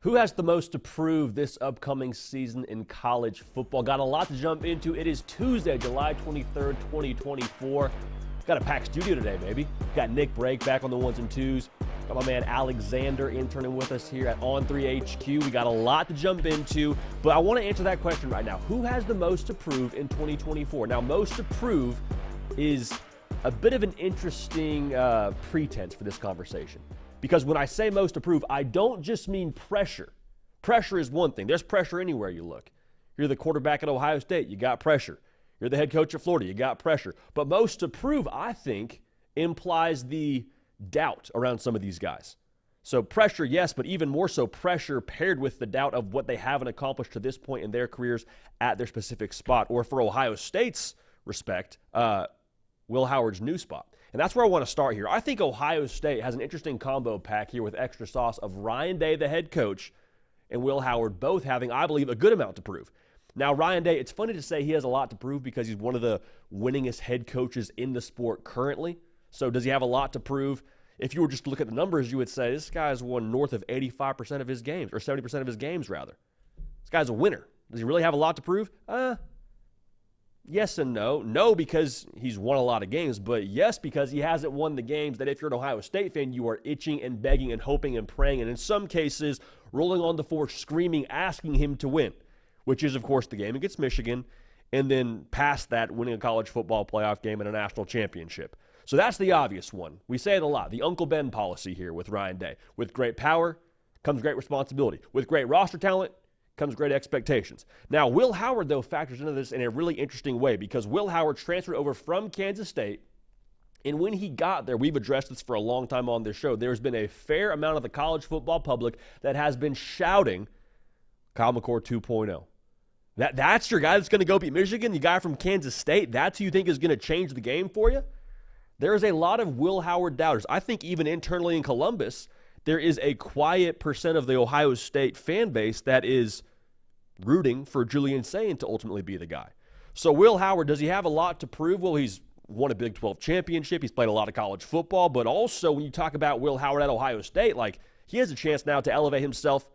Who has the most to prove this upcoming season in college football? Got a lot to jump into. It is Tuesday, July 23rd, 2024. Got a packed studio today, baby. Got Nick Brake back on the ones and twos. Got my man Alexander interning with us here at On3HQ. We got a lot to jump into, but I want to answer that question right now. Who has the most to prove in 2024? Now, most to prove is a bit of an interesting pretense for this conversation. Because when I say most to prove, I don't just mean pressure. Pressure is one thing. There's pressure anywhere you look. You're the quarterback at Ohio State, you got pressure. You're the head coach at Florida, you got pressure. But most to prove, I think, implies the doubt around some of these guys. So pressure, yes, but even more so pressure paired with the doubt of what they haven't accomplished to this point in their careers at their specific spot. Or for Ohio State's respect, Will Howard's new spot. And that's where I want to start here. I think Ohio State has an interesting combo pack here with extra sauce of Ryan Day, the head coach, and Will Howard both having, I believe, a good amount to prove. Now, Ryan Day, it's funny to say he has a lot to prove because he's one of the winningest head coaches in the sport currently. So does he have a lot to prove? If you were just to look at the numbers, you would say this guy's won north of 85% of his games, or 70% of his games, rather. This guy's a winner. Does he really have a lot to prove? Yes and no. No, because he's won a lot of games, but yes, because he hasn't won the games that if you're an Ohio State fan, you are itching and begging and hoping and praying, and in some cases, rolling on the floor, screaming, asking him to win, which is, of course, the game against Michigan, and then past that, winning a college football playoff game and a national championship. So that's the obvious one. We say it a lot, the Uncle Ben policy here with Ryan Day. With great power comes great responsibility. With great roster talent comes great expectations. Now, Will Howard, though, factors into this in a really interesting way because Will Howard transferred over from Kansas State, and when he got there, we've addressed this for a long time on this show, there's been a fair amount of the college football public that has been shouting Kyle McCord 2.0. That's your guy that's going to go beat Michigan, the guy from Kansas State, that's who you think is going to change the game for you? There is a lot of Will Howard doubters. I think even internally in Columbus, there is a quiet percent of the Ohio State fan base that is rooting for Julian Sayin to ultimately be the guy. So Will Howard, does he have a lot to prove? Well, he's won a Big 12 championship. He's played a lot of college football. But also when you talk about Will Howard at Ohio State, like he has a chance now to elevate himself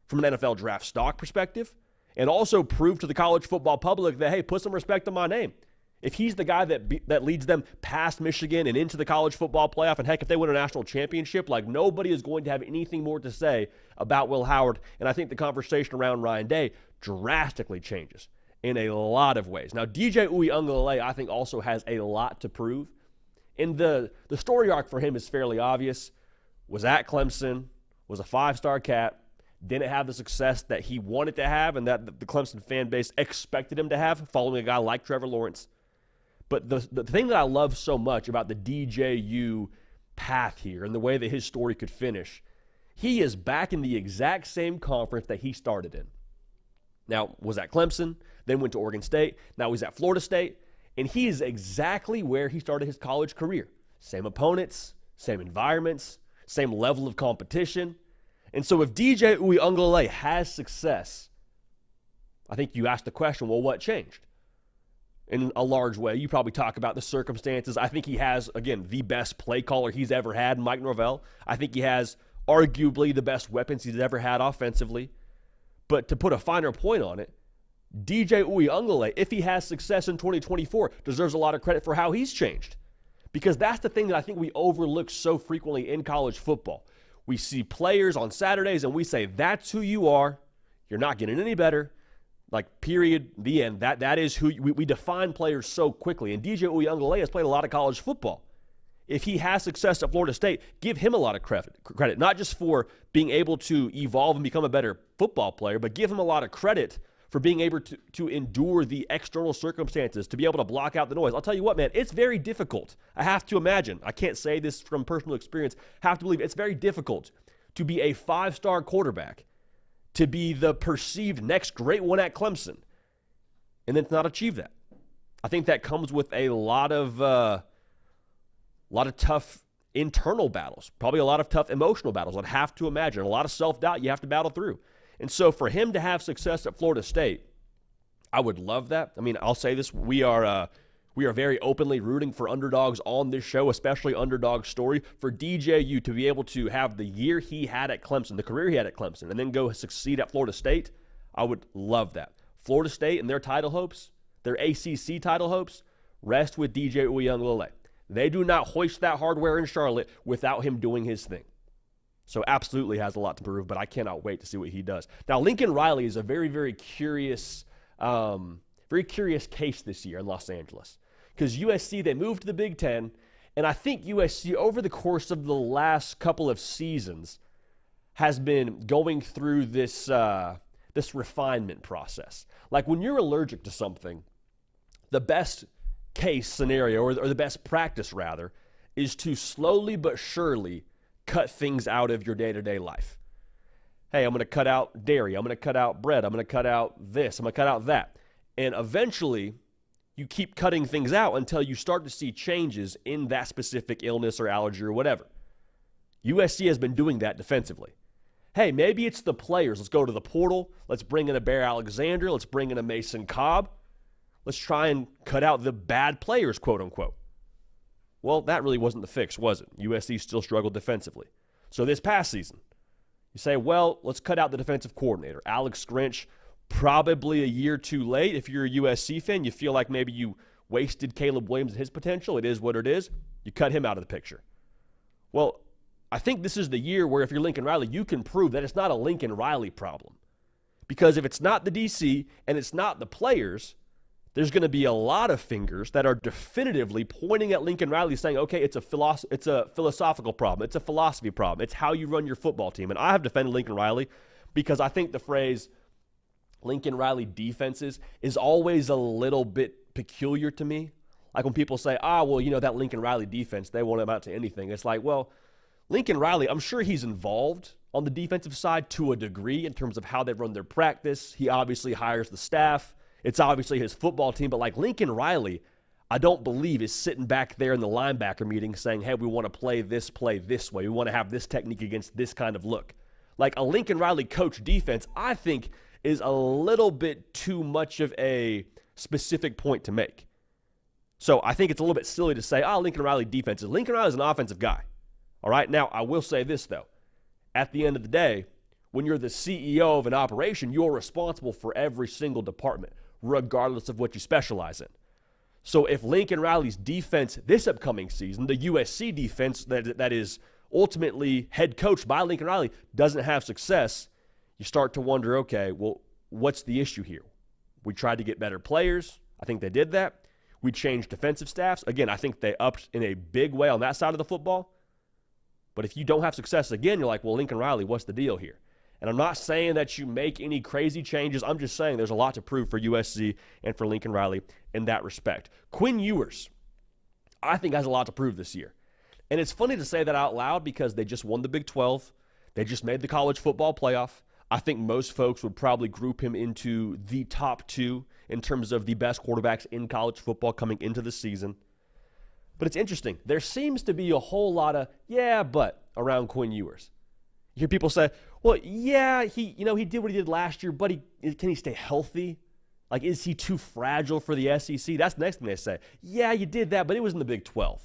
from an NFL draft stock perspective and also prove to the college football public that, hey, put some respect on my name. If he's the guy that leads them past Michigan and into the college football playoff, and heck, if they win a national championship, like nobody is going to have anything more to say about Will Howard. And I think the conversation around Ryan Day drastically changes in a lot of ways. Now, DJ Uiagalelei, I think, also has a lot to prove. And the story arc for him is fairly obvious. Was at Clemson, was a five-star cat, didn't have the success that he wanted to have and that the Clemson fan base expected him to have following a guy like Trevor Lawrence. But the thing that I love so much about the DJU path here and the way that his story could finish, he is back in the exact same conference that he started in. Now, was at Clemson, then went to Oregon State, now he's at Florida State, and he is exactly where he started his college career. Same opponents, same environments, same level of competition. And so if DJ Uiagalelei has success, I think you ask the question, well, what changed? In a large way, you probably talk about the circumstances. I think he has, again, the best play caller he's ever had, Mike Norvell. I think he has arguably the best weapons he's ever had offensively. But to put a finer point on it, DJ Uiagalelei, if he has success in 2024, deserves a lot of credit for how he's changed. Because that's the thing that I think we overlook so frequently in college football. We see players on Saturdays and we say, that's who you are. You're not getting any better. Like, period, the end. That is who we define players so quickly. And DJ Uiagalelei has played a lot of college football. If he has success at Florida State, give him a lot of credit, not just for being able to evolve and become a better football player, but give him a lot of credit for being able to endure the external circumstances, to be able to block out the noise. I'll tell you what, man, it's very difficult. I have to imagine. I can't say this from personal experience. I have to believe it's very difficult to be a five-star quarterback, to be the perceived next great one at Clemson, and then to not achieve that. I think that comes with a lot of tough internal battles, probably a lot of tough emotional battles. I'd have to imagine a lot of self-doubt you have to battle through. And so for him to have success at Florida State, I would love that. I mean, I'll say this: we are We are very openly rooting for underdogs on this show, especially Underdog Story. For DJU to be able to have the year he had at Clemson, the career he had at Clemson, and then go succeed at Florida State, I would love that. Florida State and their title hopes, their ACC title hopes, rest with DJ Uyunglele. They do not hoist that hardware in Charlotte without him doing his thing. So absolutely has a lot to prove, but I cannot wait to see what he does. Now, Lincoln Riley is a very, very curious case this year in Los Angeles. Because USC, they moved to the Big Ten, and I think USC, over the course of the last couple of seasons, has been going through this refinement process. Like when you're allergic to something, the best case scenario, or the best practice rather, is to slowly but surely cut things out of your day-to-day life. Hey, I'm going to cut out dairy. I'm going to cut out bread. I'm going to cut out this. I'm going to cut out that. And eventually, you keep cutting things out until you start to see changes in that specific illness or allergy or whatever. USC has been doing that defensively. Hey, maybe it's the players. Let's go to the portal. Let's bring in a Bear Alexander. Let's bring in a Mason Cobb. Let's try and cut out the bad players, quote unquote. Well, that really wasn't the fix, was it? USC still struggled defensively. So this past season, you say, well, let's cut out the defensive coordinator. Alex Grinch, probably a year too late. If you're a USC fan, you feel like maybe you wasted Caleb Williams and his potential. It is what it is. You cut him out of the picture. Well, I think this is the year where if you're Lincoln Riley, you can prove that it's not a Lincoln Riley problem. Because if it's not the DC and it's not the players, there's going to be a lot of fingers that are definitively pointing at Lincoln Riley saying, okay, it's a philosophical problem. It's a philosophy problem. It's how you run your football team. And I have defended Lincoln Riley because I think the phrase Lincoln Riley defenses is always a little bit peculiar to me. Like when people say, well, that Lincoln Riley defense, they won't amount to anything. It's like, well, Lincoln Riley, I'm sure he's involved on the defensive side to a degree in terms of how they run their practice. He obviously hires the staff. It's obviously his football team. But like Lincoln Riley, I don't believe is sitting back there in the linebacker meeting saying, hey, we want to play this way. We want to have this technique against this kind of look. Like a Lincoln Riley coach defense, I think, is a little bit too much of a specific point to make. So I think it's a little bit silly to say, Lincoln Riley defenses. Lincoln Riley is an offensive guy. All right, now I will say this, though. At the end of the day, when you're the CEO of an operation, you're responsible for every single department, regardless of what you specialize in. So if Lincoln Riley's defense this upcoming season, the USC defense that is ultimately head coached by Lincoln Riley, doesn't have success, you start to wonder, okay, well, what's the issue here? We tried to get better players. I think they did that. We changed defensive staffs. Again, I think they upped in a big way on that side of the football. But if you don't have success again, you're like, well, Lincoln Riley, what's the deal here? And I'm not saying that you make any crazy changes. I'm just saying there's a lot to prove for USC and for Lincoln Riley in that respect. Quinn Ewers, I think, has a lot to prove this year. And it's funny to say that out loud because they just won the Big 12. They just made the college football playoff. I think most folks would probably group him into the top two in terms of the best quarterbacks in college football coming into the season. But it's interesting. There seems to be a whole lot of, but around Quinn Ewers. You hear people say, well, he did what he did last year, but can he stay healthy? Like, is he too fragile for the SEC? That's the next thing they say. Yeah, you did that, but it was in the Big 12.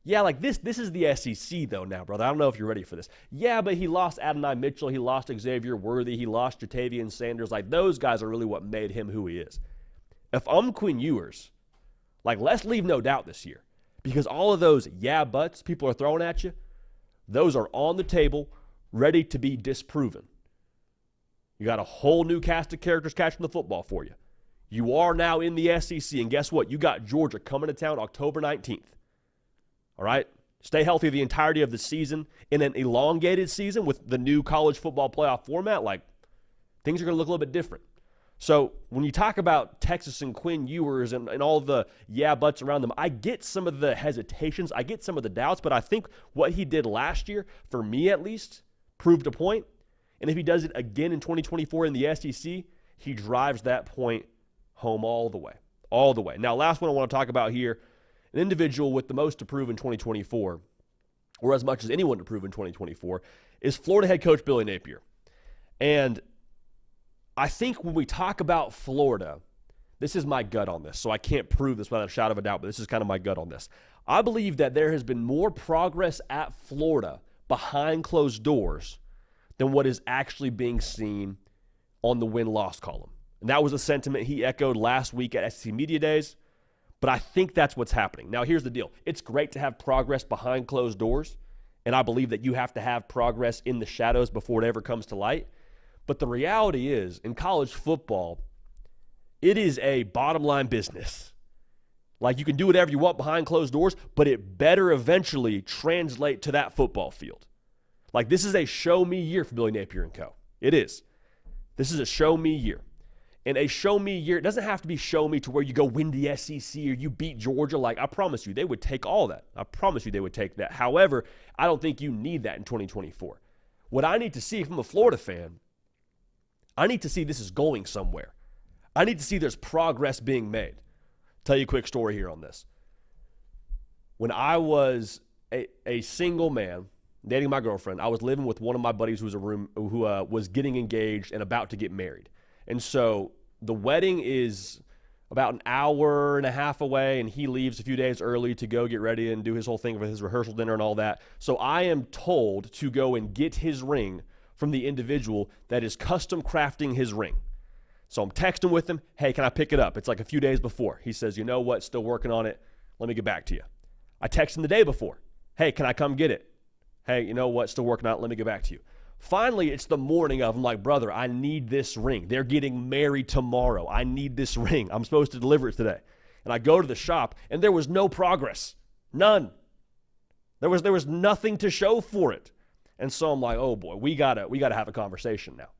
Yeah, like this is the SEC, though, now, brother. I don't know if you're ready for this. Yeah, but he lost Adonai Mitchell. He lost Xavier Worthy. He lost Jatavian Sanders. Like, those guys are really what made him who he is. If I'm Quinn Ewers, like, let's leave no doubt this year. Because all of those buts people are throwing at you, those are on the table, ready to be disproven. You got a whole new cast of characters catching the football for you. You are now in the SEC, and guess what? You got Georgia coming to town October 19th. All right? Stay healthy the entirety of the season. In an elongated season with the new college football playoff format, like, things are going to look a little bit different. So when you talk about Texas and Quinn Ewers and all the buts around them, I get some of the hesitations. I get some of the doubts, but I think what he did last year, for me at least, proved a point. And if he does it again in 2024 in the SEC, he drives that point home all the way. All the way. Now, last one I want to talk about here, an individual with the most to prove in 2024, or as much as anyone to prove in 2024, is Florida head coach Billy Napier. And I think when we talk about Florida, This is my gut on this, so I can't prove this without a shadow of a doubt, but this is kind of my gut on this. I believe that there has been more progress at Florida behind closed doors than what is actually being seen on the win-loss column. And that was a sentiment he echoed last week at SEC Media Days, but I think that's what's happening. Now, here's the deal. It's great to have progress behind closed doors, and I believe that you have to have progress in the shadows before it ever comes to light. But the reality is, in college football, it is a bottom-line business. Like, you can do whatever you want behind closed doors, but it better eventually translate to that football field. Like, this is a show-me year for Billy Napier and co. It is. This is a show-me year. And a show-me year, it doesn't have to be show-me to where you go win the SEC or you beat Georgia. Like, I promise you, they would take all that. I promise you they would take that. However, I don't think you need that in 2024. What I need to see from a Florida fan, I need to see this is going somewhere. I need to see there's progress being made. Tell you a quick story here on this. When I was a single man dating my girlfriend, I was living with one of my buddies who was getting engaged and about to get married. And so the wedding is about an hour and a half away, and he leaves a few days early to go get ready and do his whole thing with his rehearsal dinner and all that. So I am told to go and get his ring from the individual that is custom crafting his ring. So I'm texting with him, hey, can I pick it up? It's like a few days before. He says, you know what, still working on it. Let me get back to you. I text him the day before. Hey, can I come get it? Hey, you know what, still working on it. Let me get back to you. Finally, it's the morning of, I'm like, brother, I need this ring. They're getting married tomorrow. I need this ring. I'm supposed to deliver it today. And I go to the shop, and there was no progress. None. There was nothing to show for it. And so I'm like, oh boy, we gotta have a conversation now.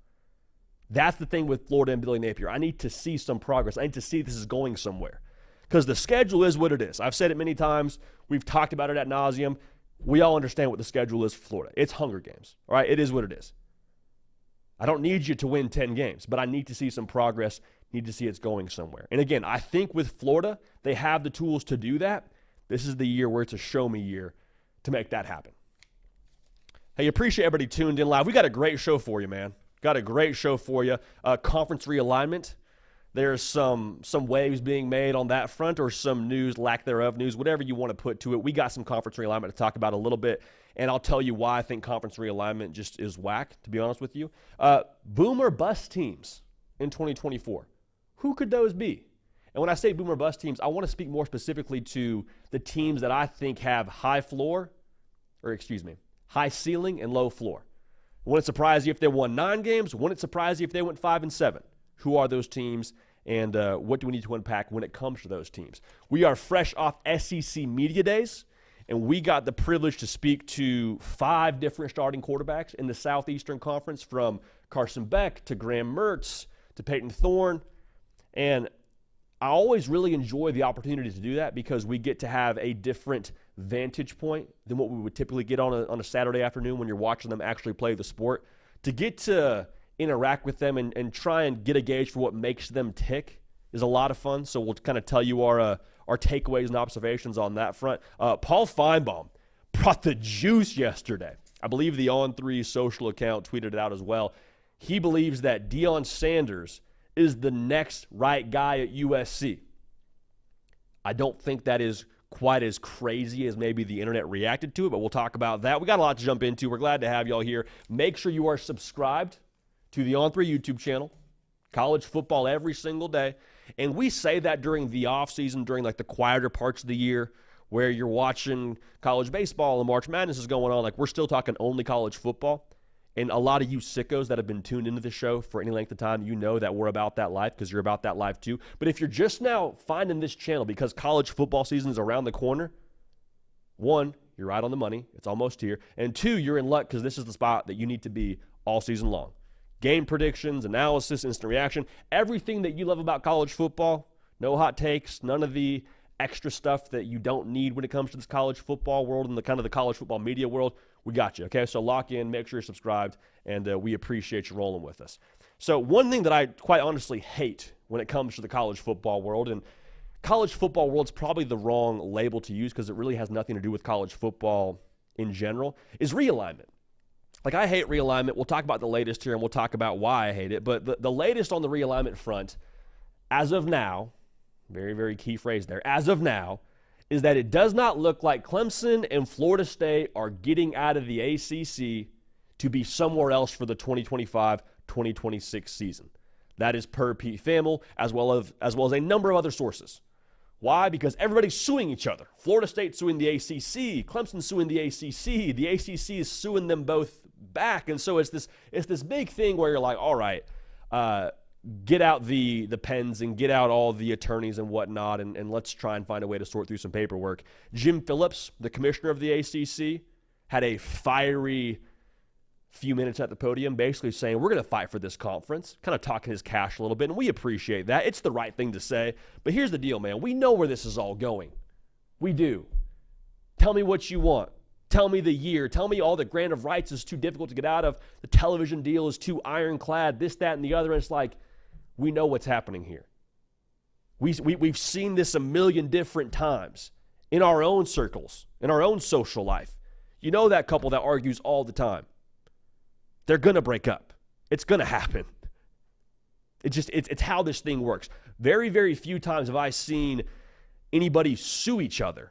That's the thing with Florida and Billy Napier. I need to see some progress. I need to see this is going somewhere. Because the schedule is what it is. I've said it many times. We've talked about it ad nauseum. We all understand what the schedule is for Florida. It's Hunger Games, all right? It is what it is. I don't need you to win 10 games, but I need to see some progress, need to see it's going somewhere. And again, I think with Florida, they have the tools to do that. This is the year where it's a show-me year to make that happen. Hey, appreciate everybody tuned in live. We got a great show for you, man. Got a great show for you. Conference realignment. There's some waves being made on that front, or some news, lack thereof news, whatever you want to put to it. We got some conference realignment to talk about a little bit, and I'll tell you why I think conference realignment just is whack, to be honest with you. Boom or bust teams in 2024. Who could those be? And when I say boom or bust teams, I want to speak more specifically to the teams that I think have high ceiling and low floor. Wouldn't it surprise you if they won 9 games? Wouldn't it surprise you if they went 5-7? Who are those teams, and what do we need to unpack when it comes to those teams? We are fresh off SEC Media Days, and we got the privilege to speak to 5 different starting quarterbacks in the Southeastern Conference, from Carson Beck to Graham Mertz to Peyton Thorne. And I always really enjoy the opportunity to do that, because we get to have a different vantage point than what we would typically get on a Saturday afternoon when you're watching them actually play the sport. To get to interact with them and try and get a gauge for what makes them tick is a lot of fun. So we'll kind of tell you our takeaways and observations on that front. Paul Finebaum brought the juice yesterday. I believe the On3 social account tweeted it out as well. He believes that Dion Sanders is the next right guy at USC. I don't think that is quite as crazy as maybe the internet reacted to it, but we'll talk about that. We got a lot to jump into. We're glad to have y'all here. Make sure you are subscribed to the On3 YouTube channel. College football every single day. And we say that during the off season, during like the quieter parts of the year, where you're watching college baseball and March Madness is going on. Like, we're still talking only college football. And a lot of you sickos that have been tuned into the show for any length of time, you know that we're about that life, because you're about that life too. But if you're just now finding this channel because college football season is around the corner, 1, you're right on the money. It's almost here. And 2, you're in luck, because this is the spot that you need to be all season long. Game predictions, analysis, instant reaction, everything that you love about college football. No hot takes, none of the extra stuff that you don't need when it comes to this college football world and the kind of the college football media world. We got you, okay? So lock in, make sure you're subscribed, and we appreciate you rolling with us. So one thing that I quite honestly hate when it comes to the college football world, and college football world's probably the wrong label to use because it really has nothing to do with college football in general, is realignment. Like, I hate realignment. We'll talk about the latest here, and we'll talk about why I hate it. But the latest on the realignment front, as of now, very, very key phrase there, as of now, is that it does not look like Clemson and Florida State are getting out of the ACC to be somewhere else for the 2025-2026 season. That is per Pete Thamel, as well as a number of other sources. Why? Because everybody's suing each other. Florida State suing the ACC, Clemson suing the ACC is suing them both back. And so it's this big thing where you're like, all right, get out the pens and get out all the attorneys and whatnot, and let's try and find a way to sort through some paperwork. Jim Phillips, the commissioner of the ACC, had a fiery few minutes at the podium basically saying, we're going to fight for this conference, kind of talking his cash a little bit, and we appreciate that. It's the right thing to say. But here's the deal, man. We know where this is all going. We do. Tell me what you want. Tell me the year. Tell me all the grant of rights is too difficult to get out of. The television deal is too ironclad, this, that, and the other. And it's like, we know what's happening here. We've seen this a million different times in our own circles, in our own social life. You know that couple that argues all the time. They're going to break up. It's going to happen. It's how this thing works. Very, very few times have I seen anybody sue each other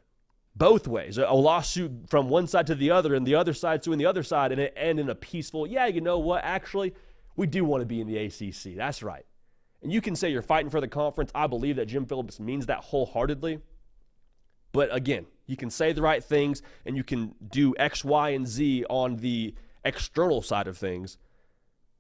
both ways. A lawsuit from one side to the other and the other side suing the other side, and it end in a peaceful, yeah, you know what, actually, we do want to be in the ACC. That's right. And you can say you're fighting for the conference. I believe that Jim Phillips means that wholeheartedly. But again, you can say the right things and you can do X, Y, and Z on the external side of things,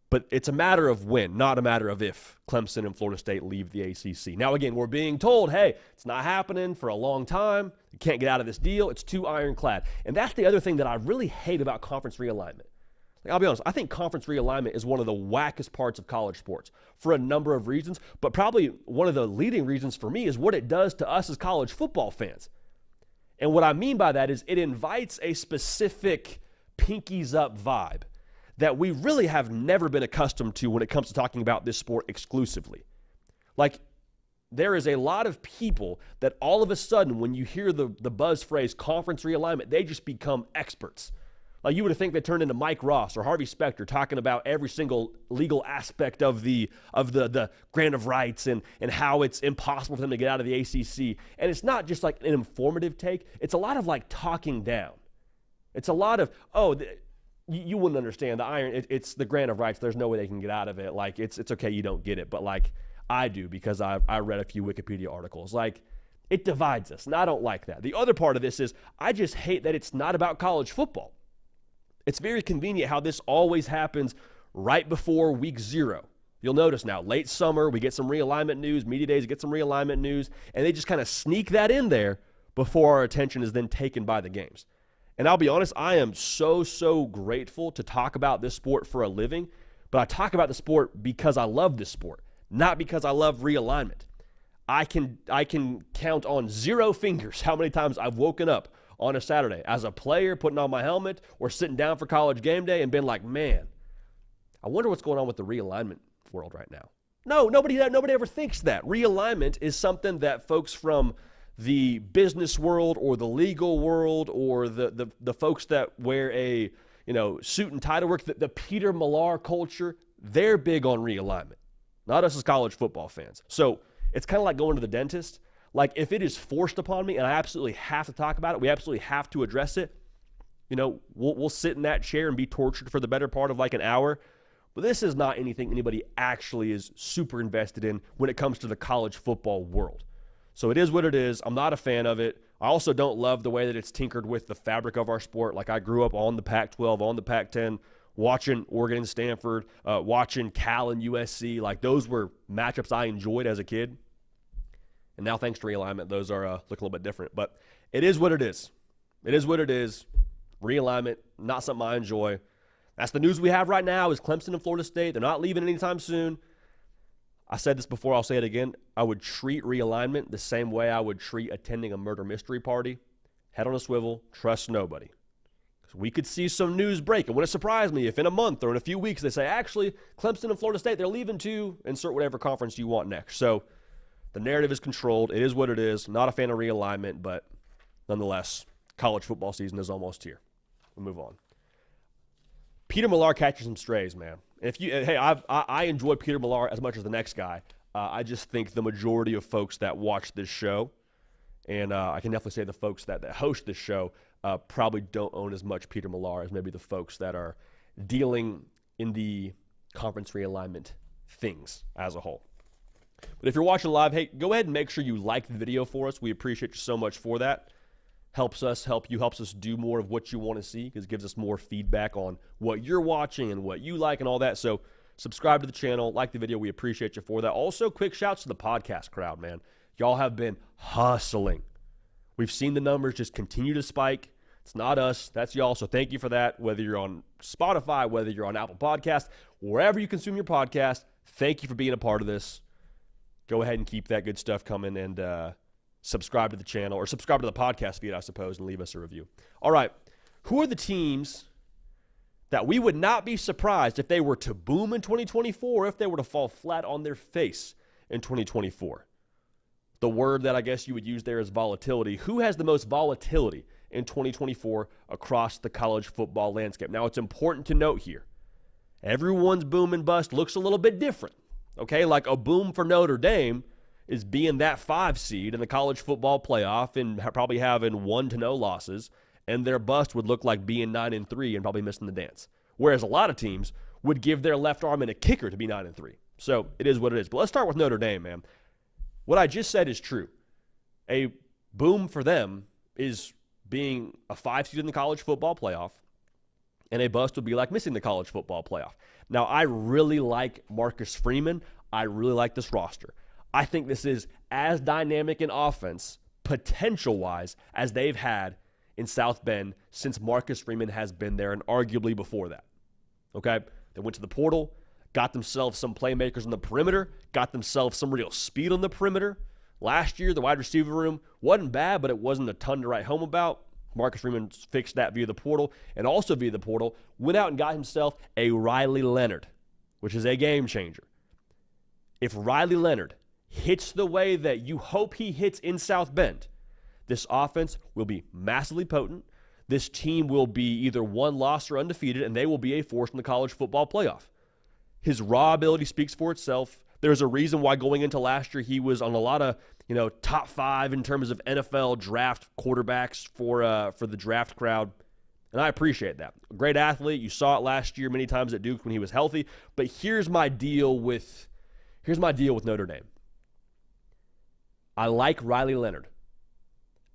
but it's a matter of when, not a matter of if Clemson and Florida State leave the ACC. Now, again, we're being told, hey, it's not happening for a long time. You can't get out of this deal. It's too ironclad. And that's the other thing that I really hate about conference realignment. Like, I'll be honest, I think conference realignment is one of the wackest parts of college sports for a number of reasons, but probably one of the leading reasons for me is what it does to us as college football fans. And what I mean by that is it invites a specific pinkies up vibe that we really have never been accustomed to when it comes to talking about this sport exclusively. Like, there is a lot of people that all of a sudden, when you hear the buzz phrase conference realignment, they just become experts. Like, you would think they turned into Mike Ross or Harvey Specter talking about every single legal aspect of the grant of rights and how it's impossible for them to get out of the ACC. And it's not just like an informative take. It's a lot of like talking down. It's a lot of, you wouldn't understand the iron. It's the grant of rights. There's no way they can get out of it. Like, it's okay you don't get it, but like I do because I read a few Wikipedia articles. Like, it divides us, and I don't like that. The other part of this is I just hate that it's not about college football. It's very convenient how this always happens right before week 0. You'll notice now, late summer, we get some realignment news, media days get some realignment news, and they just kind of sneak that in there before our attention is then taken by the games. And I'll be honest, I am so grateful to talk about this sport for a living, but I talk about the sport because I love this sport, not because I love realignment. I can count on 0 fingers how many times I've woken up on a Saturday as a player, putting on my helmet or sitting down for college game day and been like, man, I wonder what's going on with the realignment world right now. No, nobody ever thinks that. Realignment is something that folks from the business world or the legal world or the folks that wear a suit and tie to work, the Peter Millar culture, they're big on realignment, not us as college football fans. So it's kind of like going to the dentist. Like, if it is forced upon me and I absolutely have to talk about it, we absolutely have to address it, we'll sit in that chair and be tortured for the better part of like an hour. But this is not anything anybody actually is super invested in when it comes to the college football world. So it is what it is. I'm not a fan of it. I also don't love the way that it's tinkered with the fabric of our sport. Like, I grew up on the Pac-12, on the Pac-10, watching Oregon and Stanford, watching Cal and USC. Like, those were matchups I enjoyed as a kid. And now, thanks to realignment, those are look a little bit different. But it is what it is. It is what it is. Realignment, not something I enjoy. That's the news we have right now is Clemson and Florida State. They're not leaving anytime soon. I said this before, I'll say it again. I would treat realignment the same way I would treat attending a murder mystery party. Head on a swivel, trust nobody. Because we could see some news break. It wouldn't surprise me if in a month or in a few weeks they say, actually, Clemson and Florida State, they're leaving to insert whatever conference you want next. So the narrative is controlled. It is what it is. Not a fan of realignment, but nonetheless, college football season is almost here. We'll move on. Peter Millar catches some strays, man. If you, hey, I enjoy Peter Millar as much as the next guy. I just think the majority of folks that watch this show, and I can definitely say the folks that host this show, probably don't own as much Peter Millar as maybe the folks that are dealing in the conference realignment things as a whole. But if you're watching live, hey, go ahead and make sure you like the video for us. We appreciate you so much for that. Helps us do more of what you want to see, because it gives us more feedback on what you're watching and what you like and all that. So subscribe to the channel, like the video. We appreciate you for that. Also, quick shouts to the podcast crowd, man. Y'all have been hustling. We've seen the numbers just continue to spike. It's not us, that's y'all. So thank you for that. Whether you're on Spotify, whether you're on Apple Podcasts, wherever you consume your podcast, thank you for being a part of this. Go ahead and keep that good stuff coming, and subscribe to the channel, or subscribe to the podcast feed, I suppose, and leave us a review. All right, who are the teams that we would not be surprised if they were to boom in 2024, if they were to fall flat on their face in 2024? The word that I guess you would use there is volatility. Who has the most volatility in 2024 across the college football landscape? Now, it's important to note here, everyone's boom and bust looks a little bit different, okay? Like a boom for Notre Dame is being that 5 seed in the college football playoff and probably having 1 to no losses, and their bust would look like being 9-3 and probably missing the dance. Whereas a lot of teams would give their left arm and a kicker to be 9-3. So it is what it is. But let's start with Notre Dame, man. What I just said is true. A boom for them is being a 5 seed in the college football playoff, and a bust would be like missing the college football playoff. Now, I really like Marcus Freeman. I really like this roster. I think this is as dynamic in offense, potential-wise, as they've had in South Bend since Marcus Freeman has been there, and arguably before that. Okay? They went to the portal, got themselves some playmakers on the perimeter, got themselves some real speed on the perimeter. Last year, the wide receiver room wasn't bad, but it wasn't a ton to write home about. Marcus Freeman fixed that via the portal, and also via the portal, went out and got himself a Riley Leonard, which is a game changer. If Riley Leonard hits the way that you hope he hits in South Bend, this offense will be massively potent. This team will be either one loss or undefeated, and they will be a force in the college football playoff. His raw ability speaks for itself. There's a reason why going into last year he was on a lot of, top 5 in terms of NFL draft quarterbacks for the draft crowd, and I appreciate that. A great athlete. You saw it last year many times at Duke when he was healthy. But here's my deal with Notre Dame. I like Riley Leonard.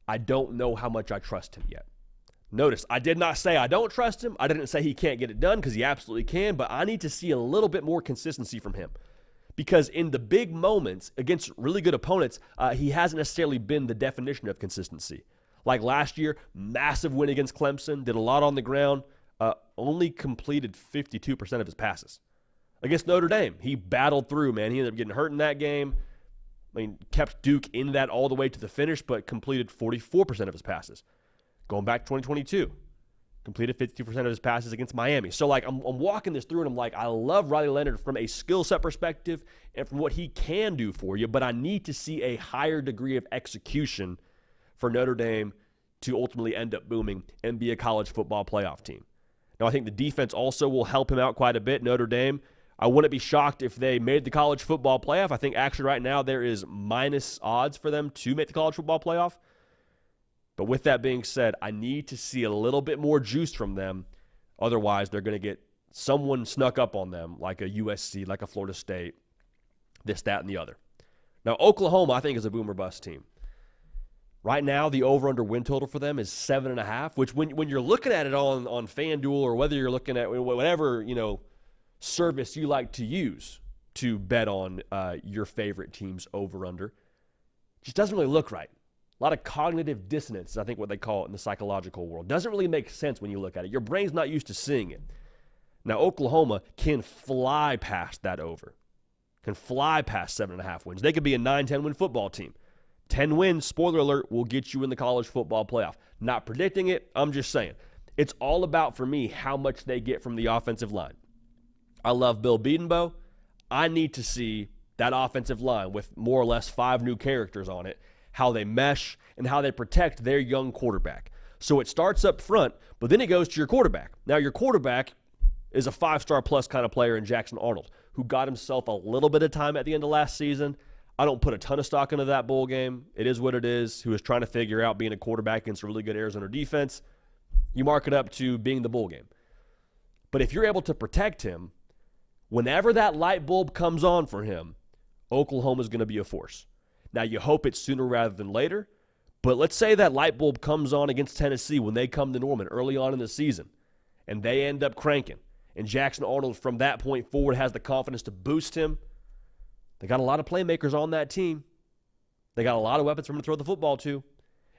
I don't know how much I trust him yet. Notice, I did not say I don't trust him. I didn't say he can't get it done, because he absolutely can, but I need to see a little bit more consistency from him. Because in the big moments against really good opponents, he hasn't necessarily been the definition of consistency. Like last year, massive win against Clemson, did a lot on the ground, only completed 52% of his passes. Against Notre Dame, he battled through, man. He ended up getting hurt in that game. Kept Duke in that all the way to the finish, but completed 44% of his passes. Going back to 2022, completed 52% of his passes against Miami. So, I'm walking this through, and I'm like, I love Riley Leonard from a skill set perspective and from what he can do for you, but I need to see a higher degree of execution for Notre Dame to ultimately end up booming and be a college football playoff team. Now, I think the defense also will help him out quite a bit. Notre Dame, I wouldn't be shocked if they made the college football playoff. I think actually right now there is minus odds for them to make the college football playoff. But with that being said, I need to see a little bit more juice from them. Otherwise, they're going to get someone snuck up on them, like a USC, like a Florida State, this, that, and the other. Now, Oklahoma, I think, is a boom or bust team. Right now, the over-under win total for them is 7.5, which when you're looking at it on FanDuel, or whether you're looking at whatever, service you like to use to bet on your favorite team's over-under, just doesn't really look right. A lot of cognitive dissonance is, I think, what they call it in the psychological world. Doesn't really make sense when you look at it. Your brain's not used to seeing it. Now, Oklahoma can fly past that over, can fly past 7.5 wins. They could be a 9-10 win football team. 10 wins, spoiler alert, will get you in the college football playoff. Not predicting it, I'm just saying. It's all about, for me, how much they get from the offensive line. I love Bill Bedenbaugh. I need to see that offensive line with more or less 5 new characters on it, how they mesh and how they protect their young quarterback. So it starts up front, but then it goes to your quarterback. Now, your quarterback is a 5-star plus kind of player in Jackson Arnold. who got himself a little bit of time at the end of last season. I don't put a ton of stock into that bowl game. It is what it is. Who was trying to figure out being a quarterback against a really good Arizona defense. You mark it up to being the bowl game. But if you're able to protect him, whenever that light bulb comes on for him, Oklahoma's going to be a force. Now, you hope it's sooner rather than later, but let's say that light bulb comes on against Tennessee when they come to Norman early on in the season, and they end up cranking, and Jackson Arnold from that point forward has the confidence to boost him. They got a lot of playmakers on that team. They got a lot of weapons for him to throw the football to.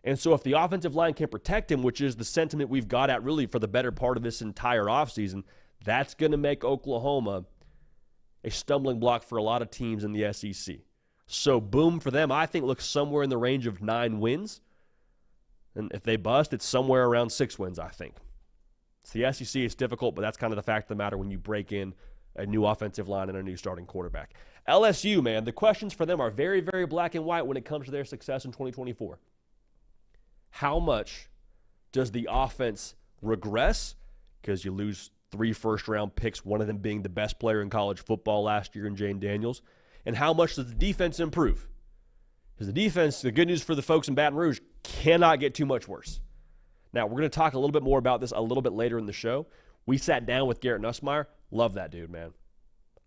And so if the offensive line can protect him, which is the sentiment we've got at really for the better part of this entire offseason, that's going to make Oklahoma a stumbling block for a lot of teams in the SEC. So boom for them, I think, looks somewhere in the range of 9 wins. And if they bust, it's somewhere around 6 wins, I think. It's the SEC, it's difficult, but that's kind of the fact of the matter when you break in a new offensive line and a new starting quarterback. LSU, man, the questions for them are very, very black and white when it comes to their success in 2024. How much does the offense regress? Because you lose 3 first-round picks, one of them being the best player in college football last year in Jane Daniels. And how much does the defense improve? Because the defense, the good news for the folks in Baton Rouge, cannot get too much worse. Now, we're going to talk a little bit more about this a little bit later in the show. We sat down with Garrett Nussmeier. Love that dude, man.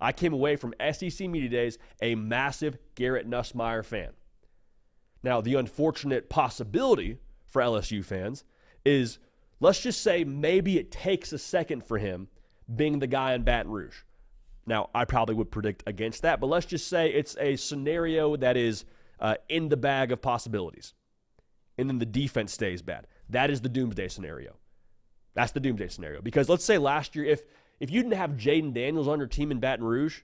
I came away from SEC Media Days a massive Garrett Nussmeier fan. Now, the unfortunate possibility for LSU fans is, let's just say maybe it takes a second for him being the guy in Baton Rouge. Now, I probably would predict against that, but let's just say it's a scenario that is in the bag of possibilities. And then the defense stays bad. That is the doomsday scenario. That's the doomsday scenario. Because let's say last year, if you didn't have Jaden Daniels on your team in Baton Rouge,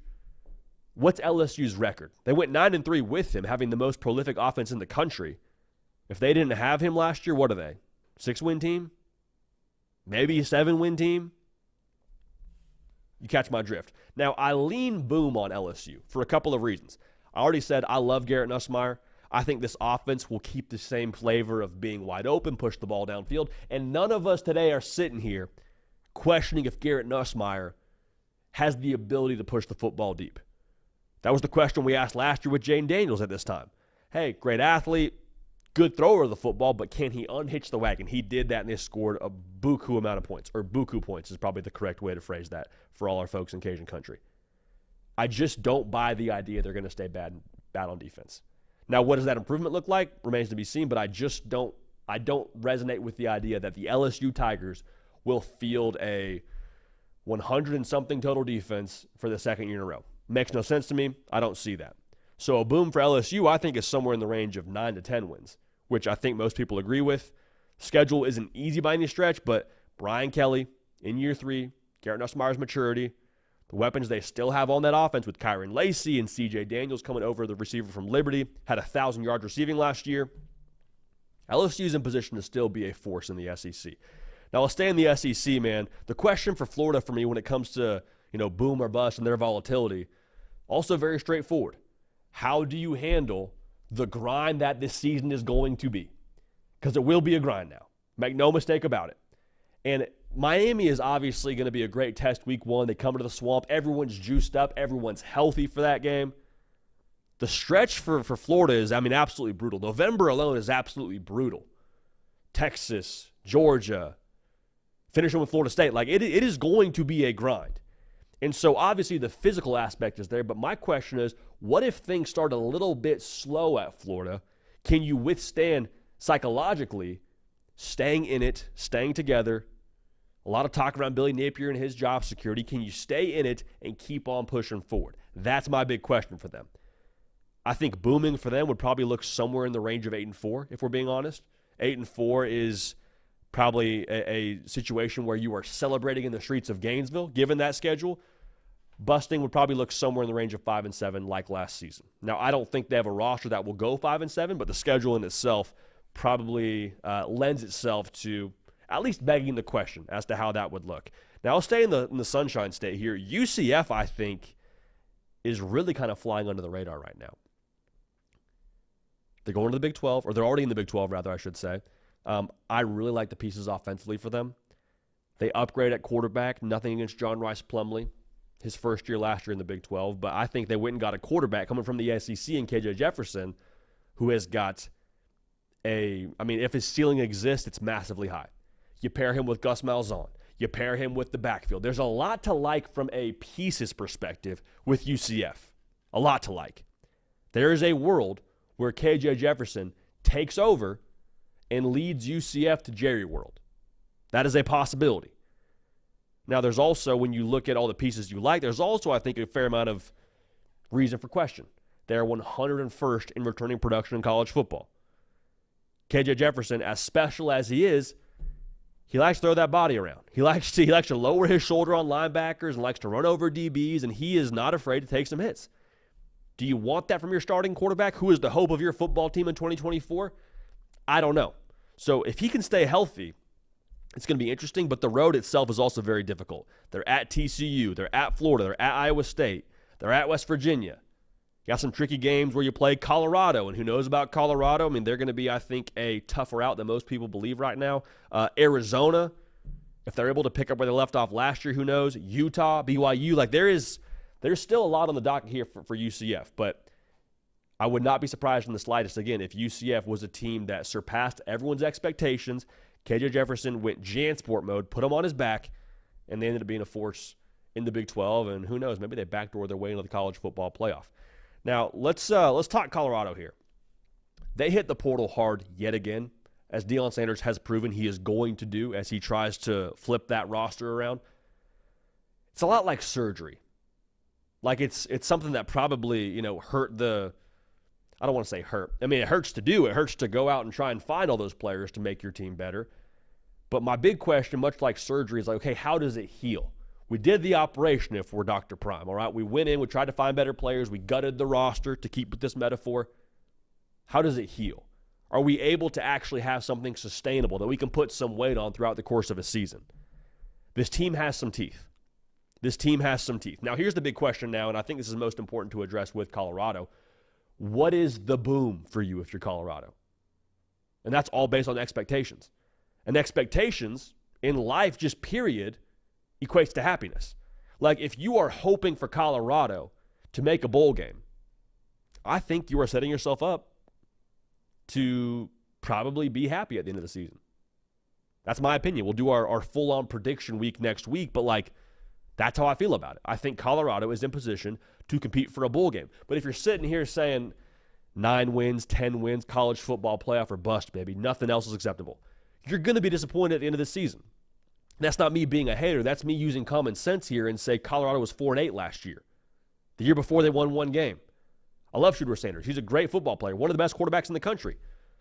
what's LSU's record? They went 9-3 with him, having the most prolific offense in the country. If they didn't have him last year, what are they? 6-win team? Maybe a 7-win team? You catch my drift. Now, I lean boom on LSU for a couple of reasons. I already said I love Garrett Nussmeier. I think this offense will keep the same flavor of being wide open, push the ball downfield, and none of us today are sitting here questioning if Garrett Nussmeier has the ability to push the football deep. That was the question we asked last year with Jaden Daniels at this time. Hey, great athlete, good thrower of the football, but can he unhitch the wagon? He did that, and they scored a buku amount of points, or buku points is probably the correct way to phrase that for all our folks in Cajun country. I just don't buy the idea they're going to stay bad on defense. Now, what does that improvement look like? Remains to be seen, but I don't resonate with the idea that the LSU Tigers will field a 100 and something total defense for the second year in a row. Makes no sense to me. I don't see that. So a boom for LSU, I think, is somewhere in the range of 9 to 10 wins, which I think most people agree with. Schedule isn't easy by any stretch, but Brian Kelly in year 3, Garrett Nussmeier's maturity, the weapons they still have on that offense with Kyron Lacey and C.J. Daniels coming over, the receiver from Liberty, had 1,000 yards receiving last year. LSU's in position to still be a force in the SEC. Now, I'll stay in the SEC, man. The question for Florida for me when it comes to, boom or bust and their volatility, also very straightforward. How do you handle the grind that this season is going to be? Because it will be a grind now. Make no mistake about it. And Miami is obviously going to be a great test week 1. They come to the Swamp. Everyone's juiced up. Everyone's healthy for that game. The stretch for Florida is, absolutely brutal. November alone is absolutely brutal. Texas, Georgia, finishing with Florida State. It is going to be a grind. And so, obviously, the physical aspect is there. But my question is, what if things start a little bit slow at Florida? Can you withstand psychologically staying in it, staying together? A lot of talk around Billy Napier and his job security. Can you stay in it and keep on pushing forward? That's my big question for them. I think booming for them would probably look somewhere in the range of 8-4, if we're being honest. 8-4 is probably a situation where you are celebrating in the streets of Gainesville, given that schedule. Busting would probably look somewhere in the range of 5-7 like last season. Now, I don't think they have a roster that will go 5-7, but the schedule in itself probably lends itself to at least begging the question as to how that would look. Now, I'll stay in the Sunshine State here. UCF, I think, is really kind of flying under the radar right now. They're going to the Big 12, or they're already in the Big 12, rather, I should say. I really like the pieces offensively for them. They upgrade at quarterback. Nothing against John Rice Plumlee. his first year last year in the Big 12, but I think they went and got a quarterback coming from the SEC in KJ Jefferson, who has got if his ceiling exists, it's massively high. You pair him with Gus Malzahn. You pair him with the backfield. There's a lot to like from a pieces perspective with UCF. A lot to like. There is a world where KJ Jefferson takes over and leads UCF to Jerry World. That is a possibility. Now, there's also, when you look at all the pieces you like, there's also, I think, a fair amount of reason for question. They're 101st in returning production in college football. KJ Jefferson, as special as he is, he likes to throw that body around. He likes to lower his shoulder on linebackers and likes to run over DBs, and he is not afraid to take some hits. Do you want that from your starting quarterback, who is the hope of your football team in 2024? I don't know. So if he can stay healthy, it's going to be interesting, but the road itself is also very difficult. They're at TCU. They're at Florida. They're at Iowa State. They're at West Virginia. You got some tricky games where you play Colorado, and who knows about Colorado? I mean, they're going to be, I think, a tougher out than most people believe right now. Arizona, if they're able to pick up where they left off last year, who knows? Utah, BYU. Like, there's still a lot on the docket here for UCF, but I would not be surprised in the slightest, again, if UCF was a team that surpassed everyone's expectations. KJ Jefferson went Jansport mode, put him on his back, and they ended up being a force in the Big 12, and who knows, maybe they backdoor their way into the college football playoff. Now, let's talk Colorado here. They hit the portal hard yet again, as Dion Sanders has proven he is going to do as he tries to flip that roster around. It's a lot like surgery. Like it's something that probably, hurt the – I don't want to say hurt. I mean, it hurts to do. It hurts to go out and try and find all those players to make your team better. But my big question, much like surgery, is like, okay, how does it heal? We did the operation if we're Dr. Prime, all right? We went in, we tried to find better players, we gutted the roster, to keep with this metaphor. How does it heal? Are we able to actually have something sustainable that we can put some weight on throughout the course of a season? This team has some teeth. This team has some teeth. Now, here's the big question now, and I think this is most important to address with Colorado. What is the boom for you if you're Colorado? And that's all based on expectations. And expectations in life, just period, equates to happiness. Like, if you are hoping for Colorado to make a bowl game, I think you are setting yourself up to probably be happy at the end of the season. That's my opinion. We'll do our full-on prediction week next week, but, that's how I feel about it. I think Colorado is in position to compete for a bowl game. But if you're sitting here saying 9 wins, 10 wins, college football playoff or bust, baby, nothing else is acceptable, you're going to be disappointed at the end of the season. That's not me being a hater. That's me using common sense here and say Colorado was 4-8 last year. The year before, they won 1 game. I love Shooter Sanders. He's a great football player, one of the best quarterbacks in the country.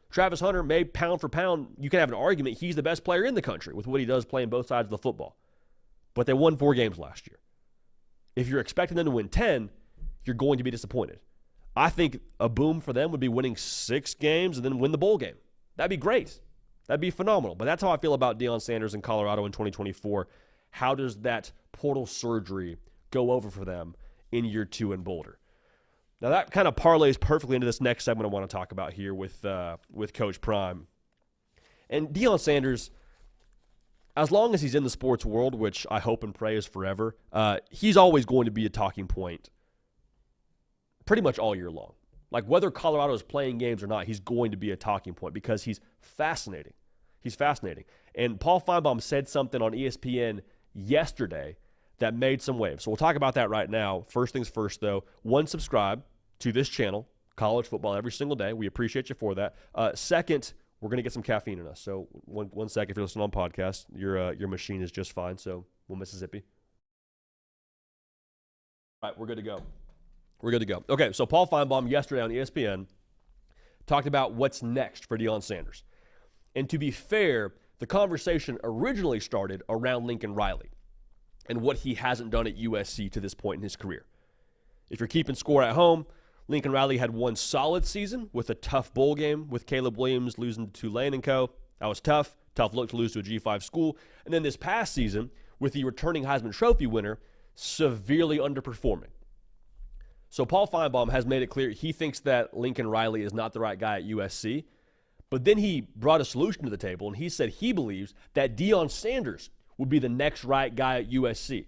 Travis Hunter, may pound for pound, you can have an argument he's the best player in the country with what he does playing both sides of the football. But they won 4 games last year. If you're expecting them to win 10, you're going to be disappointed. I think a boom for them would be winning 6 games and then win the bowl game. That'd be great. That'd be phenomenal. But that's how I feel about Deion Sanders in Colorado in 2024. How does that portal surgery go over for them in year 2 in Boulder? Now, that kind of parlays perfectly into this next segment I want to talk about here with Coach Prime. And Deion Sanders, as long as he's in the sports world, which I hope and pray is forever, he's always going to be a talking point pretty much all year long. Like, whether Colorado is playing games or not, he's going to be a talking point because he's fascinating. He's fascinating. And Paul Finebaum said something on ESPN yesterday that made some waves. So we'll talk about that right now. First things first, though, subscribe to this channel, College Football, every single day. We appreciate you for that. Second, we're going to get some caffeine in us. So one sec, if you're listening on podcast, your machine is just fine. So we'll Mississippi. All right, we're good to go. We're good to go. Okay, so Paul Finebaum yesterday on ESPN talked about what's next for Deion Sanders. And to be fair, the conversation originally started around Lincoln Riley and what he hasn't done at USC to this point in his career. If you're keeping score at home, Lincoln Riley had 1 solid season with a tough bowl game with Caleb Williams losing to Tulane and co. That was tough. Tough look to lose to a G5 school. And then this past season, with the returning Heisman Trophy winner, severely underperforming. So Paul Finebaum has made it clear he thinks that Lincoln Riley is not the right guy at USC. But then he brought a solution to the table, and he said he believes that Deion Sanders would be the next right guy at USC.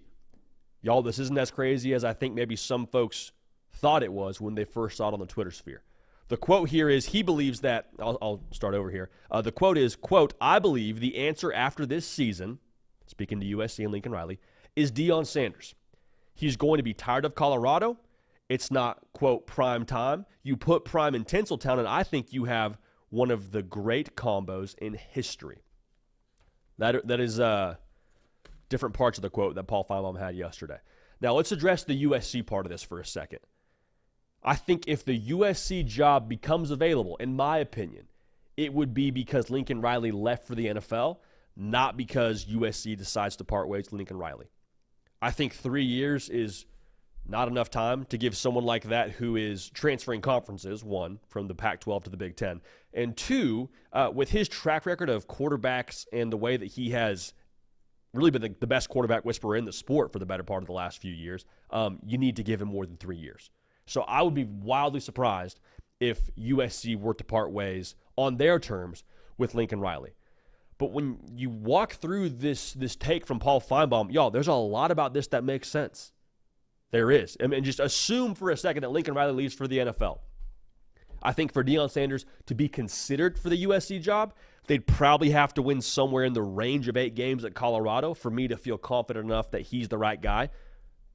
Y'all, this isn't as crazy as I think maybe some folks thought it was when they first saw it on the Twitter sphere. The quote here is, he believes that, I'll start over here. The quote is, quote, "I believe the answer after this season," speaking to USC and Lincoln Riley, "is Dion Sanders. He's going to be tired of Colorado. It's not, quote, prime time. You put prime in Tinseltown, and I think you have one of the great combos in history." That is different parts of the quote that Paul Finebaum had yesterday. Now, let's address the USC part of this for a second. I think if the USC job becomes available, in my opinion, it would be because Lincoln Riley left for the NFL, not because USC decides to part ways with Lincoln Riley. I think 3 years is not enough time to give someone like that who is transferring conferences, one, from the Pac-12 to the Big Ten, and two, with his track record of quarterbacks and the way that he has really been the best quarterback whisperer in the sport for the better part of the last few years, you need to give him more than 3 years. So I would be wildly surprised if USC were to part ways on their terms with Lincoln Riley. But when you walk through this take from Paul Finebaum, y'all, there's a lot about this that makes sense. There is. I mean, just assume for a second that Lincoln Riley leaves for the NFL. I think for Deion Sanders to be considered for the USC job, they'd probably have to win somewhere in the range of 8 games at Colorado for me to feel confident enough that he's the right guy.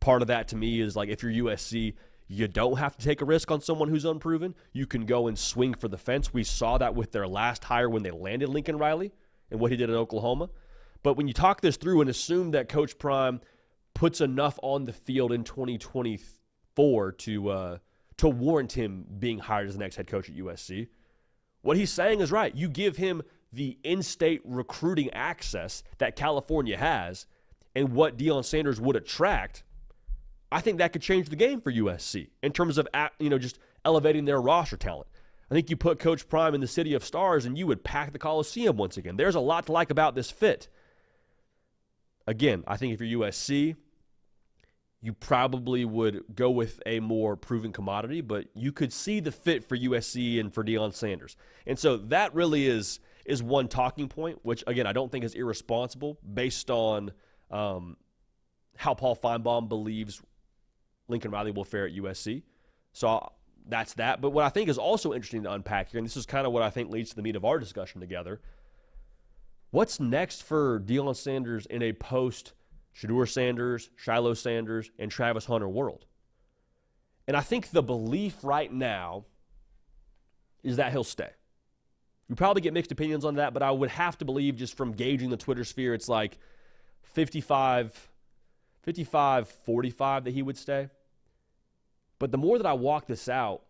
Part of that to me is like, if you're USC, you don't have to take a risk on someone who's unproven. You can go and swing for the fence. We saw that with their last hire when they landed Lincoln Riley and what he did in Oklahoma. But when you talk this through and assume that Coach Prime puts enough on the field in 2024 to warrant him being hired as the next head coach at USC, what he's saying is right. You give him the in-state recruiting access that California has and what Deion Sanders would attract. I think that could change the game for USC in terms of just elevating their roster talent. I think you put Coach Prime in the City of Stars and you would pack the Coliseum once again. There's a lot to like about this fit. Again, I think if you're USC, you probably would go with a more proven commodity, but you could see the fit for USC and for Deion Sanders. And so that really is one talking point, which, again, I don't think is irresponsible based on how Paul Finebaum believes Lincoln Riley will fare at USC. So that's that. But what I think is also interesting to unpack here, and this is kind of what I think leads to the meat of our discussion together, what's next for Deion Sanders in a post-Shedeur Sanders, Shiloh Sanders, and Travis Hunter world? And I think the belief right now is that he'll stay. We probably get mixed opinions on that, but I would have to believe, just from gauging the Twitter sphere, it's like 55-45 that he would stay. But the more that I walk this out,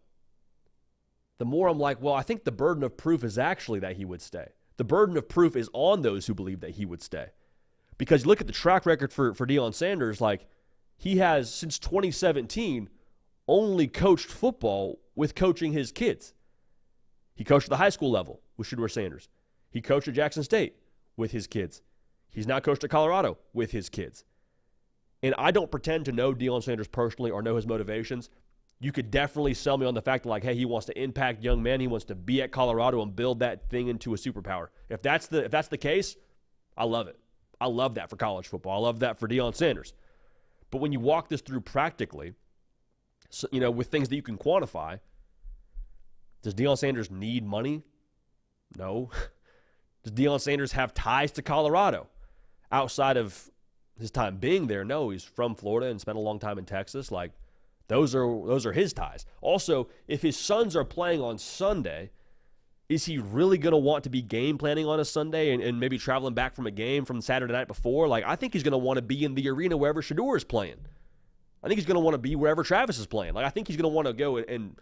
the more I'm like, well, I think the burden of proof is actually that he would stay. The burden of proof is on those who believe that he would stay. Because you look at the track record for Deion Sanders, like, he has, since 2017, only coached football with coaching his kids. He coached at the high school level with Shedeur Sanders. He coached at Jackson State with his kids. He's now coached at Colorado with his kids. And I don't pretend to know Deion Sanders personally or know his motivations. You could definitely sell me on the fact that, like, hey, he wants to impact young men. He wants to be at Colorado and build that thing into a superpower. If that's the case, I love it. I love that for college football. I love that for Deion Sanders. But when you walk this through practically, so, with things that you can quantify, does Deion Sanders need money? No. Does Deion Sanders have ties to Colorado outside of his time being there? No, he's from Florida and spent a long time in Texas. Like, those are his ties. Also, if his sons are playing on Sunday, is he really going to want to be game planning on a Sunday and maybe traveling back from a game from Saturday night before? Like, I think he's going to want to be in the arena wherever Shedeur is playing. I think he's going to want to be wherever Travis is playing. Like, I think he's going to want to go and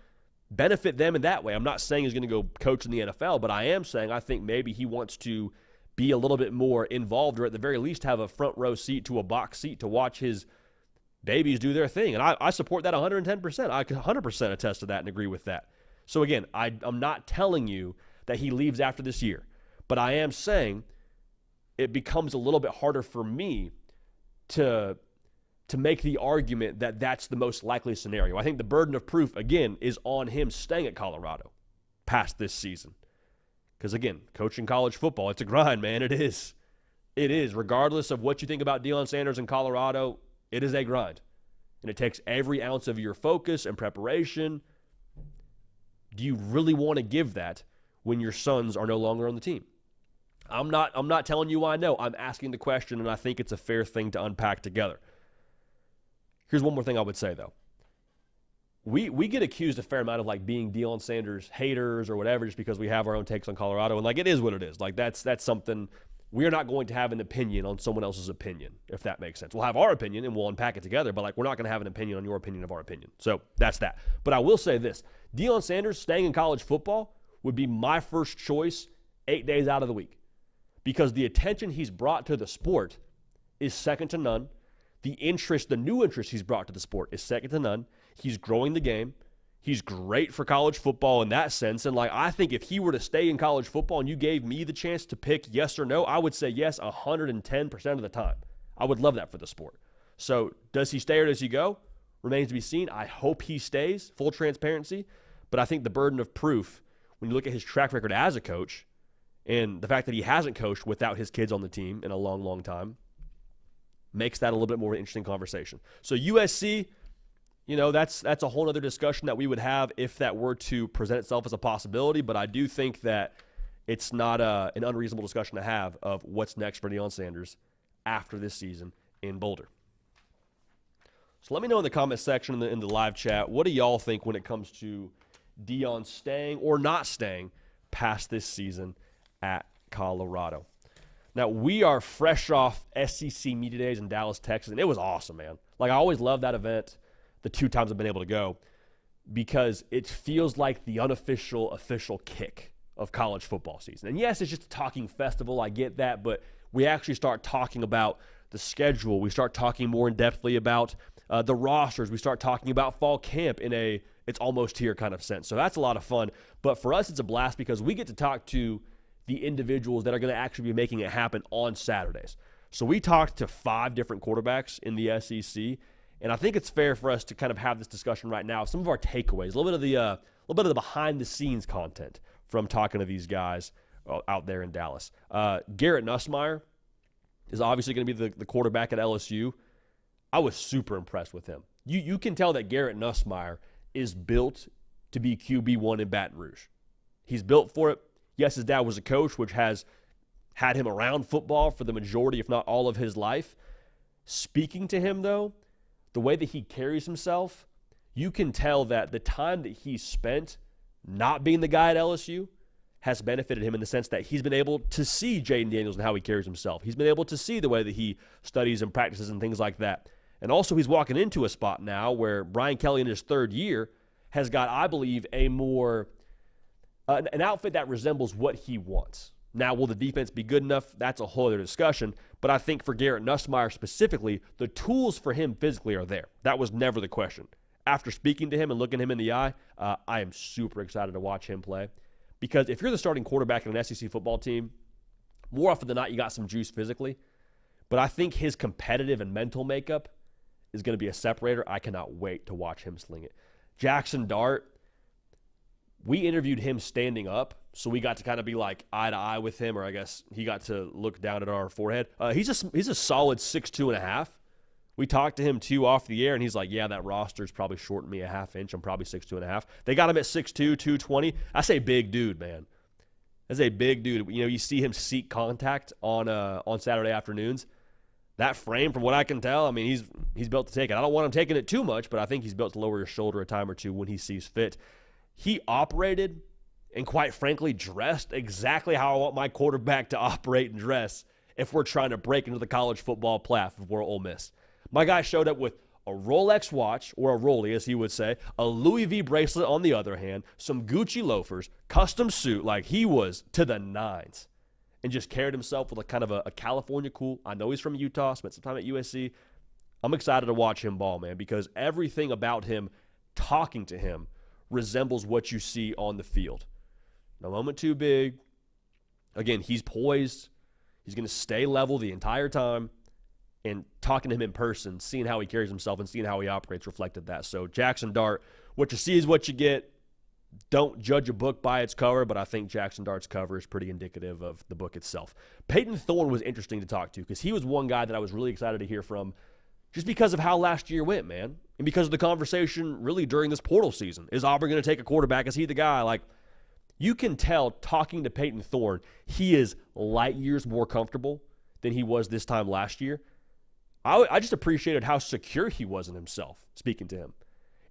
benefit them in that way. I'm not saying he's going to go coach in the NFL, but I am saying I think maybe he wants to be a little bit more involved, or at the very least have a front row seat to a box seat to watch his babies do their thing. And I support that 110%. I can 100% attest to that and agree with that. So again, I'm not telling you that he leaves after this year, but I am saying it becomes a little bit harder for me to make the argument that that's the most likely scenario. I think the burden of proof, again, is on him staying at Colorado past this season. Because, again, coaching college football, it's a grind, man. It is. It is. Regardless of what you think about Deion Sanders in Colorado, It is a grind. And it takes every ounce of your focus and preparation. Do you really want to give that when your sons are no longer on the team? I'm not telling you I know. I'm asking the question, and I think it's a fair thing to unpack together. Here's one more thing I would say, though. We get accused a fair amount of like being Deion Sanders haters or whatever just because we have our own takes on Colorado. And like it is what it is. Like that's something we are not going to have an opinion on someone else's opinion, if that makes sense. We'll have our opinion and we'll unpack it together, but like we're not going to have an opinion on your opinion of our opinion. So that's that. But I will say this. Deion Sanders staying in college football would be my first choice 8 days out of the week because the attention he's brought to the sport is second to none. The new interest he's brought to the sport is second to none. He's growing the game. He's great for college football in that sense. And like I think if he were to stay in college football and you gave me the chance to pick yes or no, I would say yes 110% of the time. I would love that for the sport. So does he stay or does he go? Remains to be seen. I hope he stays, full transparency. But I think the burden of proof, when you look at his track record as a coach and the fact that he hasn't coached without his kids on the team in a long, long time, makes that a little bit more interesting conversation. So USC, that's a whole other discussion that we would have if that were to present itself as a possibility. But I do think that it's not an unreasonable discussion to have of what's next for Deion Sanders after this season in Boulder. So let me know in the comment section in the live chat, what do y'all think when it comes to Deion staying or not staying past this season at Colorado? Now, we are fresh off SEC Media Days in Dallas, Texas, and it was awesome, man. Like, I always love that event the 2 times I've been able to go because it feels like the unofficial, official kick of college football season. And yes, it's just a talking festival. I get that, but we actually start talking about the schedule. We start talking more in-depthly about the rosters. We start talking about fall camp in a it's almost here kind of sense. So that's a lot of fun. But for us, it's a blast because we get to talk to the individuals that are going to actually be making it happen on Saturdays. So we talked to 5 different quarterbacks in the SEC, and I think it's fair for us to kind of have this discussion right now. Some of our takeaways, a little bit of the behind-the-scenes content from talking to these guys out there in Dallas. Garrett Nussmeier is obviously going to be the quarterback at LSU. I was super impressed with him. You can tell that Garrett Nussmeier is built to be QB1 in Baton Rouge. He's built for it. Yes, his dad was a coach, which has had him around football for the majority, if not all of his life. Speaking to him, though, the way that he carries himself, you can tell that the time that he spent not being the guy at LSU has benefited him in the sense that he's been able to see Jaden Daniels and how he carries himself. He's been able to see the way that he studies and practices and things like that. And also he's walking into a spot now where Brian Kelly in his 3rd year has got, I believe, a more an outfit that resembles what he wants. Now, will the defense be good enough? That's a whole other discussion. But I think for Garrett Nussmeier specifically, the tools for him physically are there. That was never the question. After speaking to him and looking him in the eye, I am super excited to watch him play. Because if you're the starting quarterback in an SEC football team, more often than not, you got some juice physically. But I think his competitive and mental makeup is going to be a separator. I cannot wait to watch him sling it. Jackson Dart, we interviewed him standing up, so we got to kind of be like eye to eye with him, or I guess he got to look down at our forehead. He's a solid 6'2.5". We talked to him too off the air, and he's like, yeah, that roster's probably shortened me a half inch. I'm probably 6'2.5". They got him at 6'2", 220. That's a big dude, man. That's a big dude. You see him seek contact on Saturday afternoons. That frame, from what I can tell, I mean, he's built to take it. I don't want him taking it too much, but I think he's built to lower his shoulder a time or two when he sees fit. He operated and, quite frankly, dressed exactly how I want my quarterback to operate and dress if we're trying to break into the college football playoff if we're Ole Miss. My guy showed up with a Rolex watch, or a Rollie, as he would say, a Louis V bracelet on the other hand, some Gucci loafers, custom suit, like he was to the nines, and just carried himself with a kind of a California cool. I know he's from Utah, spent some time at USC. I'm excited to watch him ball, man, because everything about him, talking to him, resembles what you see on the field. No moment too big. Again, he's poised. He's going to stay level the entire time. And talking to him in person, seeing how he carries himself and seeing how he operates reflected that. So Jackson Dart, what you see is what you get. Don't judge a book by its cover, but I think Jackson Dart's cover is pretty indicative of the book itself. Peyton Thorne was interesting to talk to because he was one guy that I was really excited to hear from just because of how last year went, man. And because of the conversation really during this portal season. Is Auburn going to take a quarterback? Is he the guy? Like, you can tell talking to Peyton Thorne, he is light years more comfortable than he was this time last year. I just appreciated how secure he was in himself speaking to him.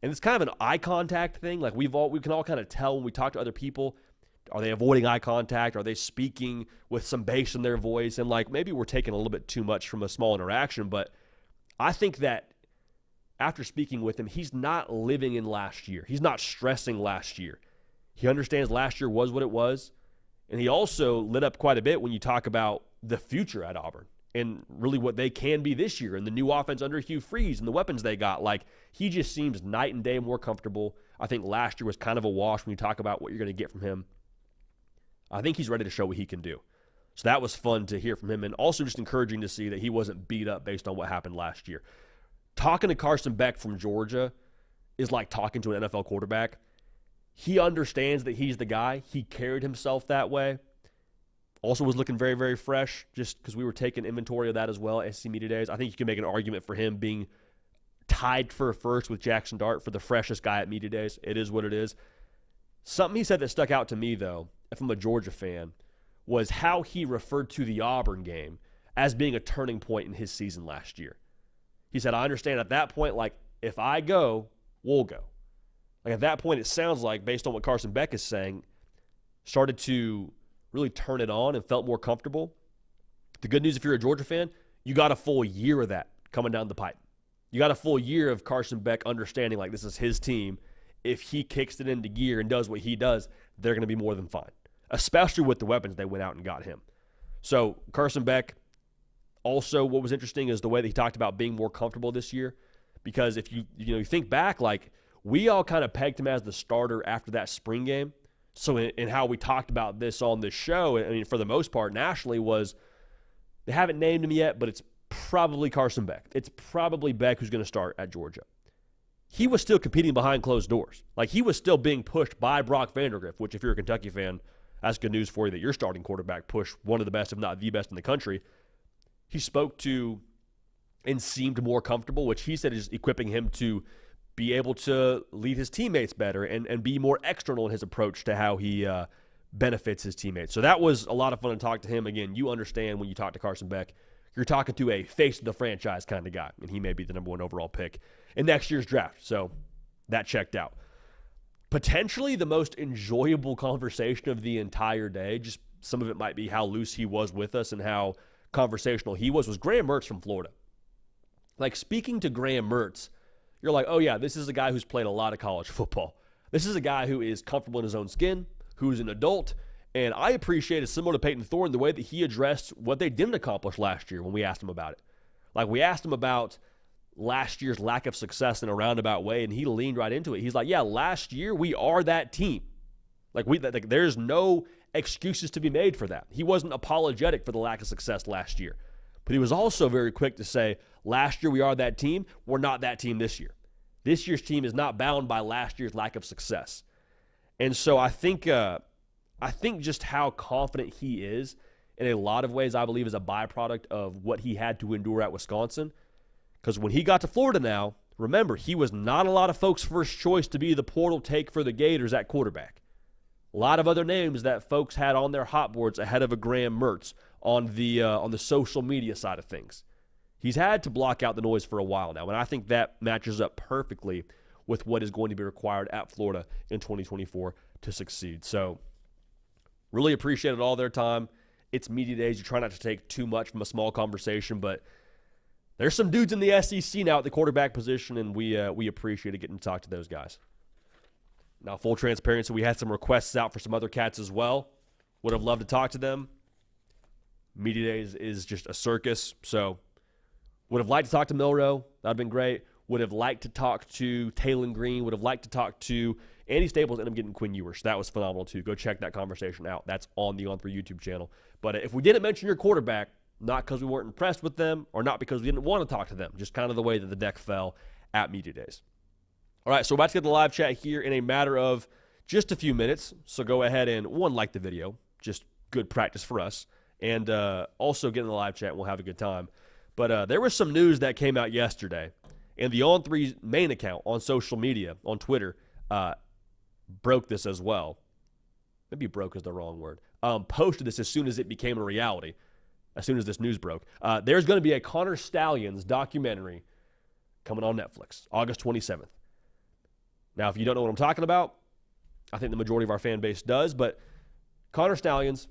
And it's kind of an eye contact thing. Like, we can all kind of tell when we talk to other people, are they avoiding eye contact? Are they speaking with some bass in their voice? And, like, maybe we're taking a little bit too much from a small interaction, but I think that after speaking with him, he's not living in last year. He's not stressing last year. He understands last year was what it was. And he also lit up quite a bit when you talk about the future at Auburn and really what they can be this year and the new offense under Hugh Freeze and the weapons they got. Like, he just seems night and day more comfortable. I think last year was kind of a wash when you talk about what you're going to get from him. I think he's ready to show what he can do. So that was fun to hear from him, and also just encouraging to see that he wasn't beat up based on what happened last year. Talking to Carson Beck from Georgia is like talking to an NFL quarterback. He understands that he's the guy. He carried himself that way. Also was looking very, very fresh, just because we were taking inventory of that as well at SEC Media Days. I think you can make an argument for him being tied for first with Jackson Dart for the freshest guy at Media Days. It is what it is. Something he said that stuck out to me, though, if I'm a Georgia fan, was how he referred to the Auburn game as being a turning point in his season last year. He said, I understand at that point, like, if I go, we'll go. Like, at that point, it sounds like, based on what Carson Beck is saying, started to really turn it on and felt more comfortable. The good news, if you're a Georgia fan, you got a full year of that coming down the pipe. You got a full year of Carson Beck understanding, like, this is his team. If he kicks it into gear and does what he does, they're going to be more than fine, especially with the weapons they went out and got him. So Carson Beck, also what was interesting is the way that he talked about being more comfortable this year, because if you think back, like, we all kind of pegged him as the starter after that spring game. So in how we talked about this on this show, I mean, for the most part, nationally, was they haven't named him yet, but it's probably Carson Beck. It's probably Beck who's going to start at Georgia. He was still competing behind closed doors. Like, he was still being pushed by Brock Vandagriff, which, if you're a Kentucky fan, that's good news for you that your starting quarterback pushed one of the best, if not the best in the country. He spoke to and seemed more comfortable, which he said is equipping him to be able to lead his teammates better and be more external in his approach to how he benefits his teammates. So that was a lot of fun to talk to him. Again, you understand when you talk to Carson Beck, you're talking to a face of the franchise kind of guy, and he may be the number one overall pick in next year's draft. So that checked out. Potentially the most enjoyable conversation of the entire day, just some of it might be how loose he was with us and how conversational he was Graham Mertz from Florida. Like, speaking to Graham Mertz, you're like, oh yeah, this is a guy who's played a lot of college football. This is a guy who is comfortable in his own skin, who's an adult, and I appreciated, similar to Peyton Thorne, the way that he addressed what they didn't accomplish last year when we asked him about it. Like, we asked him about last year's lack of success in a roundabout way, and he leaned right into it. He's like, yeah, last year we are that team. Like, there's no excuses to be made for that. He wasn't apologetic for the lack of success last year. But he was also very quick to say, last year we are that team. We're not that team this year. This year's team is not bound by last year's lack of success. And so I think just how confident he is in a lot of ways, I believe, is a byproduct of what he had to endure at Wisconsin. Because when he got to Florida now, remember, he was not a lot of folks' first choice to be the portal take for the Gators at quarterback. A lot of other names that folks had on their hot boards ahead of a Graham Mertz on the social media side of things. He's had to block out the noise for a while now, and I think that matches up perfectly with what is going to be required at Florida in 2024 to succeed. So really appreciated all their time. It's media days. You try not to take too much from a small conversation, but there's some dudes in the SEC now at the quarterback position, and we appreciate getting to talk to those guys. Now, full transparency, we had some requests out for some other cats as well. Would have loved to talk to them. Media days is just a circus, so would have liked to talk to Milroe. That would have been great. Would have liked to talk to Taylon Green. Would have liked to talk to Andy Staples, and I'm getting Quinn Ewers. That was phenomenal, too. Go check that conversation out. That's on the On3 YouTube channel. But if we didn't mention your quarterback, not because we weren't impressed with them or not because we didn't want to talk to them, just kind of the way that the deck fell at media days. All right, so we're about to get the live chat here in a matter of just a few minutes. So go ahead and, like the video, just good practice for us. And also get in the live chat, and we'll have a good time. But there was some news that came out yesterday, and the On3 main account on social media, on Twitter, broke this as well. Maybe broke is the wrong word. Posted this as soon as it became a reality, as soon as this news broke. There's going to be a Connor Stalions documentary coming on Netflix, August 27th. Now, if you don't know what I'm talking about, I think the majority of our fan base does, but Connor Stalions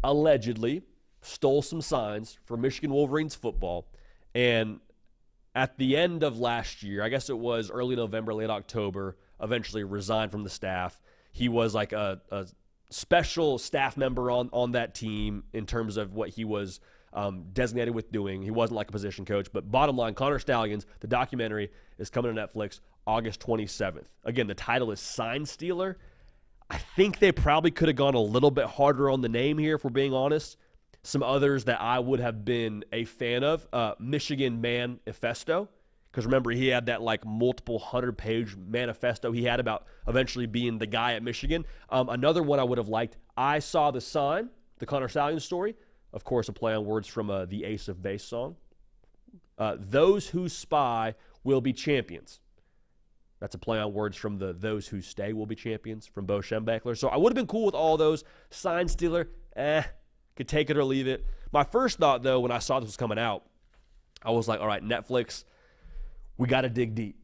allegedly stole some signs for Michigan Wolverines football, and at the end of last year, I guess it was early November, late October, eventually resigned from the staff. He was like a special staff member on that team in terms of what he was designated with doing. He wasn't like a position coach. But bottom line, Connor Stalions, the documentary, is coming to Netflix August 27th. Again, the title is Sign Stealer. I think they probably could have gone a little bit harder on the name here, if we're being honest. Some others that I would have been a fan of, Michigan Manifesto. Because remember, he had that like multiple 100-page manifesto he had about eventually being the guy at Michigan. Another one I would have liked, I Saw the Sign, the Connor Stalions story. Of course, a play on words from the Ace of Base song. Those Who Spy Will Be Champions. That's a play on words from the Those Who Stay Will Be Champions from Bo Schembechler. So I would have been cool with all those. Sign Stealer, could take it or leave it. My first thought, though, when I saw this was coming out, I was like, all right, Netflix, we got to dig deep.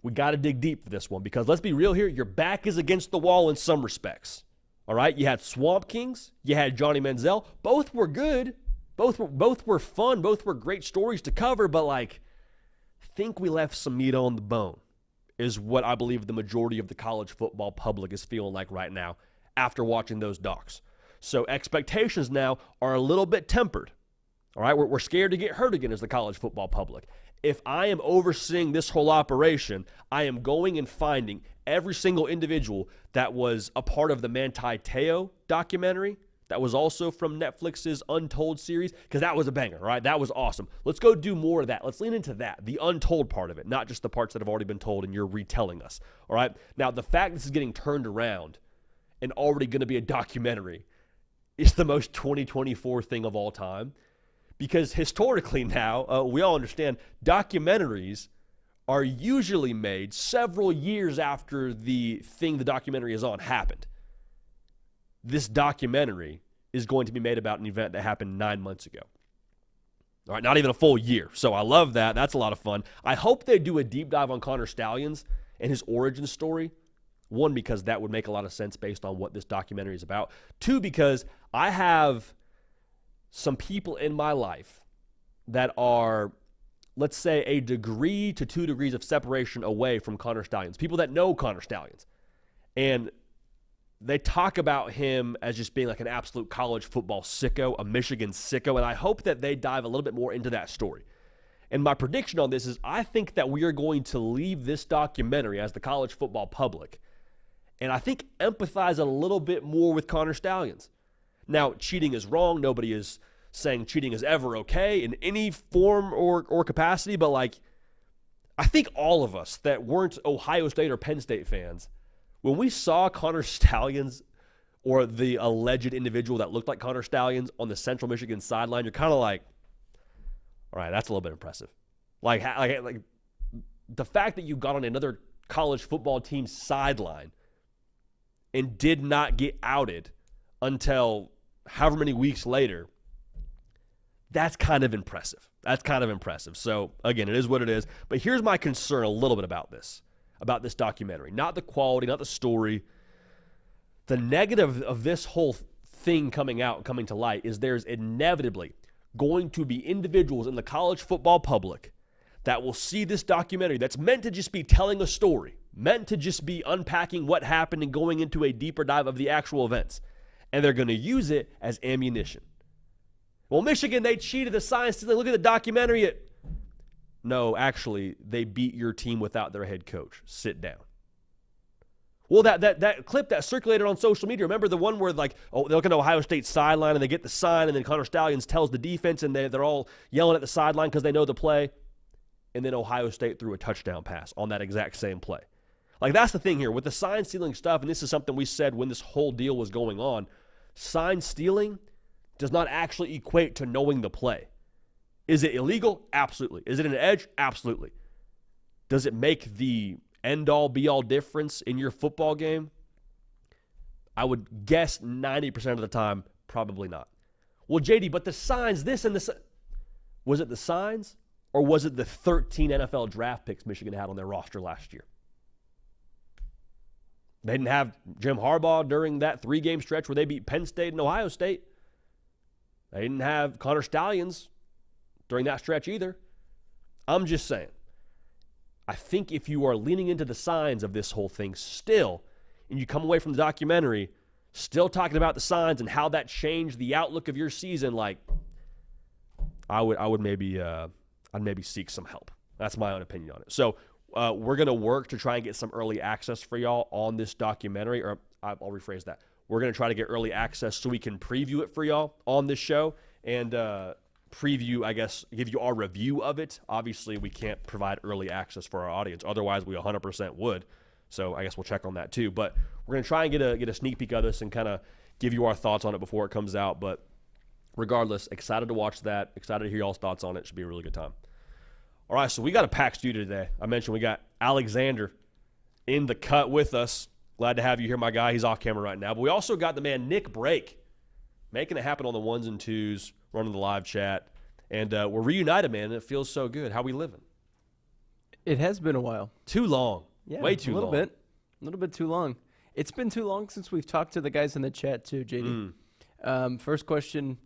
We got to dig deep for this one because let's be real here. Your back is against the wall in some respects. All right? You had Swamp Kings. You had Johnny Manziel. Both were good. Both were fun. Both were great stories to cover, but like, I think we left some meat on the bone is what I believe the majority of the college football public is feeling like right now after watching those docs. So expectations now are a little bit tempered. All right? We're scared to get hurt again as the college football public. If I am overseeing this whole operation, I am going and finding every single individual that was a part of the Manti Te'o documentary that was also from Netflix's Untold series, because that was a banger, right? That was awesome. Let's go do more of that. Let's lean into that, the untold part of it, not just the parts that have already been told and you're retelling us, all right? Now, the fact this is getting turned around and already going to be a documentary is the most 2024 thing of all time. Because historically now, we all understand documentaries are usually made several years after the thing the documentary is on happened. This documentary is going to be made about an event that happened 9 months ago. All right, not even a full year. So I love that. That's a lot of fun. I hope they do a deep dive on Connor Stalions and his origin story. One, because that would make a lot of sense based on what this documentary is about. Two, because I have some people in my life that are, let's say, a degree to 2 degrees of separation away from Connor Stalions, people that know Connor Stalions. And they talk about him as just being like an absolute college football sicko, a Michigan sicko, and I hope that they dive a little bit more into that story. And my prediction on this is I think that we are going to leave this documentary as the college football public, and I think empathize a little bit more with Connor Stalions. Now, cheating is wrong. Nobody is saying cheating is ever okay in any form or capacity, but like, I think all of us that weren't Ohio State or Penn State fans, when we saw Connor Stalions or the alleged individual that looked like Connor Stalions on the Central Michigan sideline, you're kind of like, all right, that's a little bit impressive. Like the fact that you got on another college football team's sideline and did not get outed until however many weeks later, that's kind of impressive. That's kind of impressive. So, again, it is what it is. But here's my concern a little bit about this documentary. Not the quality, not the story. The negative of this whole thing coming to light is there's inevitably going to be individuals in the college football public that will see this documentary that's meant to just be telling a story, meant to just be unpacking what happened and going into a deeper dive of the actual events. And they're going to use it as ammunition. Well, Michigan, they cheated the science. Look at the documentary. No, actually, they beat your team without their head coach. Sit down. Well, that clip that circulated on social media, remember the one where, like, oh, they look at Ohio State's sideline and they get the sign, and then Connor Stalions tells the defense, and they're all yelling at the sideline because they know the play, and then Ohio State threw a touchdown pass on that exact same play. Like, that's the thing here. With the sign stealing stuff, and this is something we said when this whole deal was going on, sign stealing does not actually equate to knowing the play. Is it illegal? Absolutely. Is it an edge? Absolutely. Does it make the end-all, be-all difference in your football game? I would guess 90% of the time, probably not. Well, JD, but the signs, this and this. Was it the signs or was it the 13 NFL draft picks Michigan had on their roster last year? They didn't have Jim Harbaugh during that 3-game stretch where they beat Penn State and Ohio State. They didn't have Connor Stalions during that stretch either. I'm just saying. I think if you are leaning into the signs of this whole thing still, and you come away from the documentary still talking about the signs and how that changed the outlook of your season, like I'd maybe seek some help. That's my own opinion on it. So we're going to work to try and get some early access for y'all on this documentary, or I'll rephrase that. We're going to try to get early access so we can preview it for y'all on this show and preview, I guess, give you our review of it. Obviously, we can't provide early access for our audience. Otherwise, we 100% would. So I guess we'll check on that too. But we're going to try and get a sneak peek of this and kind of give you our thoughts on it before it comes out. But regardless, excited to watch that. Excited to hear y'all's thoughts on it. Should be a really good time. All right, so we got a packed studio today. I mentioned we got Alexander in the cut with us. Glad to have you here, my guy. He's off camera right now. But we also got the man Nick Brake making it happen on the ones and twos, running the live chat. And we're reunited, man, and it feels so good. How we living? It has been a while. Too long. Yeah, way too long. A little bit too long. It's been too long since we've talked to the guys in the chat too, JD. First question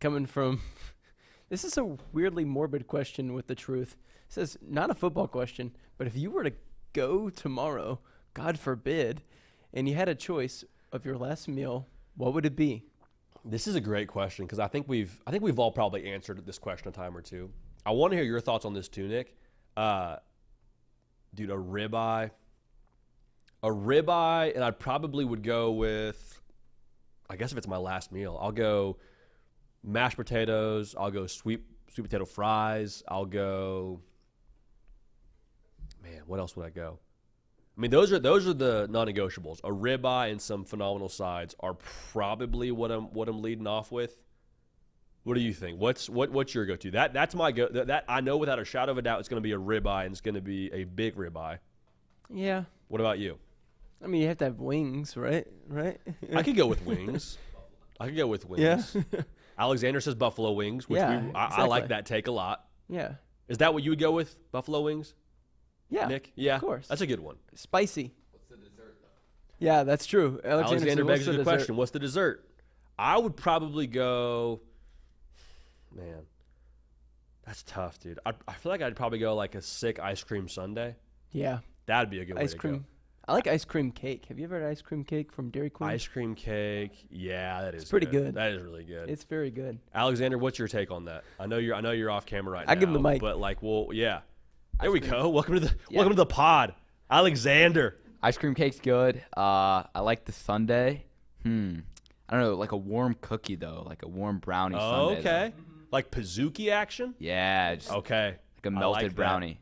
coming from – this is a weirdly morbid question with the truth. It says, not a football question, but if you were to go tomorrow, God forbid, and you had a choice of your last meal, what would it be? This is a great question because I think we've all probably answered this question a time or two. I want to hear your thoughts on this too, Nick. Dude, a ribeye, and I probably would go with, I guess if it's my last meal, I'll go mashed potatoes, I'll go sweet potato fries, I'll go, man, what else would I go? I mean, those are the non-negotiables. A ribeye and some phenomenal sides are probably what I'm leading off with. What do you think? What's your go-to? That's my go. That I know without a shadow of a doubt it's going to be a ribeye, and it's going to be a big ribeye. Yeah. What about you? I mean, you have to have wings, right? Right. I could go with wings. Yeah. Alexander says buffalo wings, which exactly. I like that take a lot. Yeah. Is that what you would go with? Buffalo wings? Yeah. Nick? Yeah. Of course. That's a good one. Spicy. What's the dessert, though? Yeah, that's true. Alexander begs a good question. What's the dessert? I would probably go. Man, that's tough, dude. I feel like I'd probably go like a sick ice cream sundae. Yeah. That'd be a good way ice to cream. go. I like ice cream cake. Have you ever had ice cream cake from Dairy Queen? Ice cream cake. Yeah, that is pretty good. That is really good. It's very good. Alexander, what's your take on that? I know you're off camera right now. I give him the mic. But like, well, yeah. There we go. Welcome to the pod, Alexander. Ice cream cake's good. I like the sundae. I don't know, like a warm cookie though, like a warm brownie sundae. Okay. Like Pizookie action? Yeah. Just Okay. Like a melted that. brownie.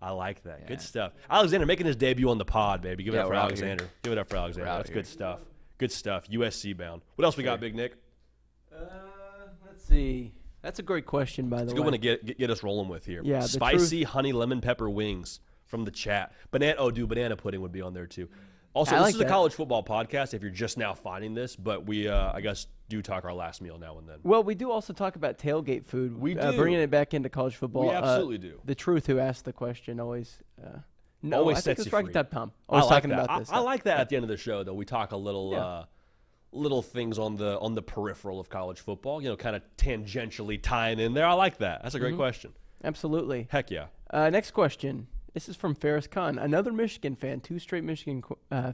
I like that. Yeah. Good stuff. Alexander making his debut on the pod, baby. Give it Yeah, up for we're out Alexander. here. Give it up for Alexander. We're out That's here. good stuff. Good stuff. USC bound. What else we got, Big Nick? Let's see. That's a great question, by the It's a way. good one to get us rolling with here. Yeah, the Spicy honey lemon pepper wings from the chat. Banana pudding would be on there too. Also, I this like is a that. college football podcast if you're just now finding this, but we, I guess, do talk our last meal now and then. Well, we do also talk about tailgate food. We do. Bringing it back into college football. We absolutely do. The Truth, who asked the question, always. No, Always I think sets it's you free. Rocky.com. I Always like talking that. about this. I like that at the end of the show, though. We talk a little, Yeah. little things on the peripheral of college football. You know, kind of tangentially tying in there. I like that. That's a great question. Absolutely. Heck yeah. Next question. This is from Ferris Khan, another Michigan fan. 2 straight Michigan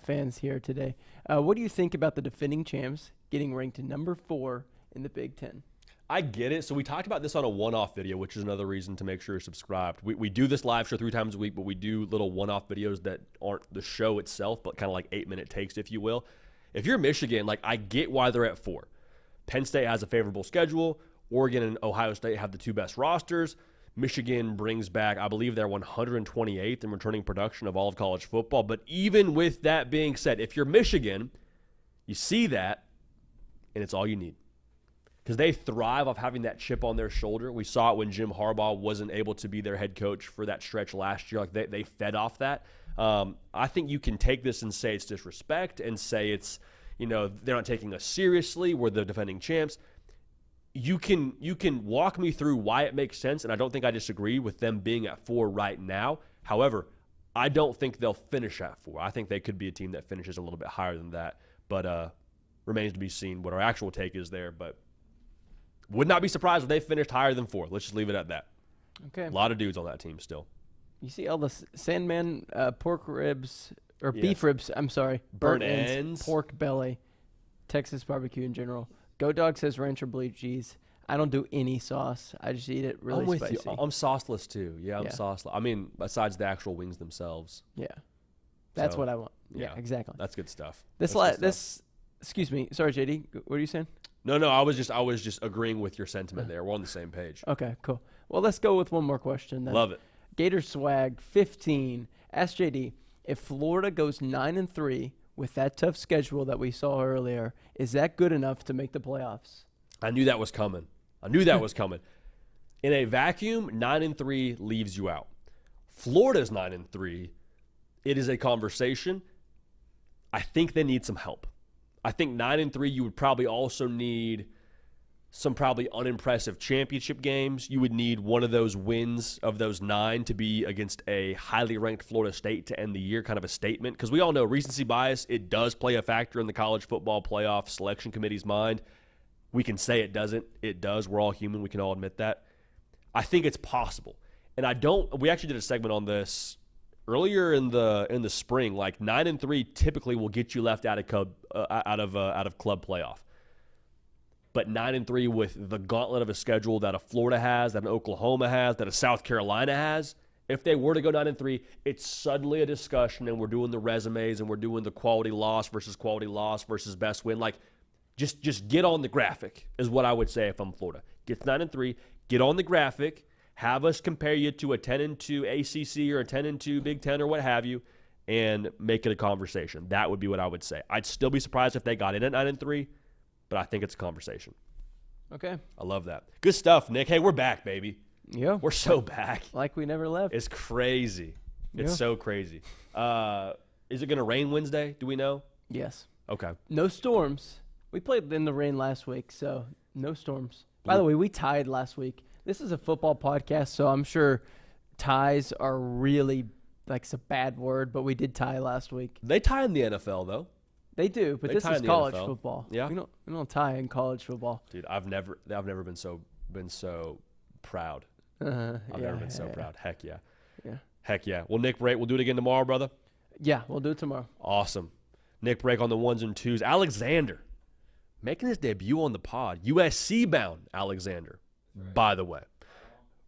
fans here today. What do you think about the defending champs getting ranked number 4 in the Big Ten? I get it. So we talked about this on a one-off video, which is another reason to make sure you're subscribed. We do this live show 3 times a week, but we do little one-off videos that aren't the show itself, but kind of like 8-minute takes, if you will. If you're Michigan, like I get why they're at 4. Penn State has a favorable schedule. Oregon and Ohio State have the 2 best rosters. Michigan brings back, I believe they're 128th in returning production of all of college football. But even with that being said, if you're Michigan, you see that, and it's all you need. because they thrive off having that chip on their shoulder. We saw it when Jim Harbaugh wasn't able to be their head coach for that stretch last year. Like they fed off that. I think you can take this and say it's disrespect and say it's, they're not taking us seriously. We're the defending champs. You can walk me through why it makes sense, and I don't think I disagree with them being at 4 right now. However, I don't think they'll finish at 4. I think they could be a team that finishes a little bit higher than that, but remains to be seen what our actual take is there. But would not be surprised if they finished higher than 4. Let's just leave it at that. Okay. A lot of dudes on that team still. You see all the Sandman pork ribs, or beef ribs, I'm sorry. Burnt ends. Pork belly. Texas barbecue in general. Goat Dog says ranch or blue cheese. I don't do any sauce. I just eat it really spicy. You. I'm sauceless too. Yeah, I'm sauceless. I mean, besides the actual wings themselves. Yeah. That's what I want. Yeah, exactly. That's good stuff. Excuse me. Sorry, JD. What are you saying? No, I was just agreeing with your sentiment there. We're on the same page. Okay, cool. Well, let's go with one more question then. Love it. Gator Swag 15. Ask JD, if Florida goes 9-3 with that tough schedule that we saw earlier, is that good enough to make the playoffs? I knew that was coming. In a vacuum, 9-3 leaves you out. Florida's 9-3. It is a conversation. I think they need some help. I think 9-3, you would probably also need some probably unimpressive championship games. You would need one of those wins of those 9 to be against a highly ranked Florida State to end the year, kind of a statement. Because we all know recency bias, it does play a factor in the college football playoff selection committee's mind. We can say it doesn't. It does. We're all human. We can all admit that. I think it's possible. And we actually did a segment on this earlier in the spring. Like 9-3 typically will get you left out of club playoff. But 9-3 with the gauntlet of a schedule that a Florida has, that an Oklahoma has, that a South Carolina has, if they were to go 9-3, it's suddenly a discussion, and we're doing the resumes and we're doing the quality loss versus best win. Like, just get on the graphic is what I would say if I'm Florida. Get 9-3, get on the graphic, have us compare you to a 10-2 ACC or a 10-2 Big Ten or what have you, and make it a conversation. That would be what I would say. I'd still be surprised if they got in at 9-3. But I think it's a conversation. Okay. I love that. Good stuff, Nick. Hey, we're back, baby. Yeah. We're so back. Like we never left. It's crazy. It's so crazy. Is it going to rain Wednesday? Do we know? Yes. Okay. No storms. We played in the rain last week, so no storms. By the way, we tied last week. This is a football podcast, so I'm sure ties are really, it's a bad word, but we did tie last week. They tie in the NFL, though. They do, but this is college NFL. Football. Yeah, we don't tie in college football. Dude, I've never been so proud. I've never been so proud. Heck yeah. Yeah. Heck yeah. Well, Nick Brake, we'll do it again tomorrow, brother. Yeah, we'll do it tomorrow. Awesome. Nick Brake on the 1s and 2s. Alexander making his debut on the pod. USC bound Alexander, by the way.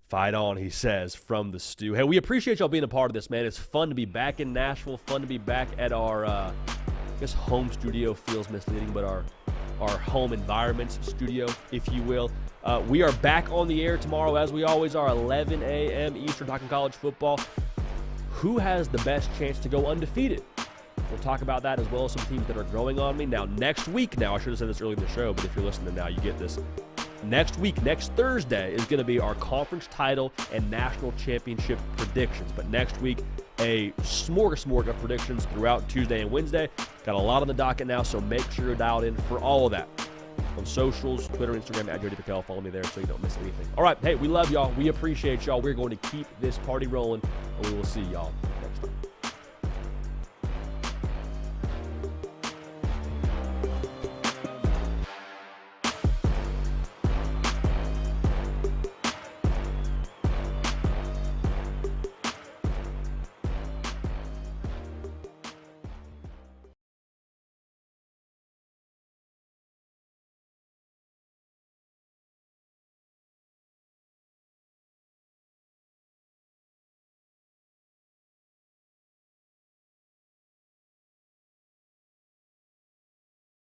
Fight on, he says, from the stew. Hey, we appreciate y'all being a part of this, man. It's fun to be back in Nashville. Fun to be back at our I guess home studio feels misleading, but our home environment studio, if you will. We are back on the air tomorrow, as we always are, 11 a.m. Eastern, talking college football. Who has the best chance to go undefeated? We'll talk about that as well as some teams that are growing on me. Now, next week, I should have said this earlier in the show, but if you're listening now, you get this. Next week, next Thursday, is going to be our conference title and national championship predictions. But next week, a smorgasbord of predictions throughout Tuesday and Wednesday. Got a lot on the docket now, so make sure you're dialed in for all of that. On socials, Twitter, Instagram, at JD Patel. Follow me there so you don't miss anything. All right, hey, we love y'all. We appreciate y'all. We're going to keep this party rolling, and we will see y'all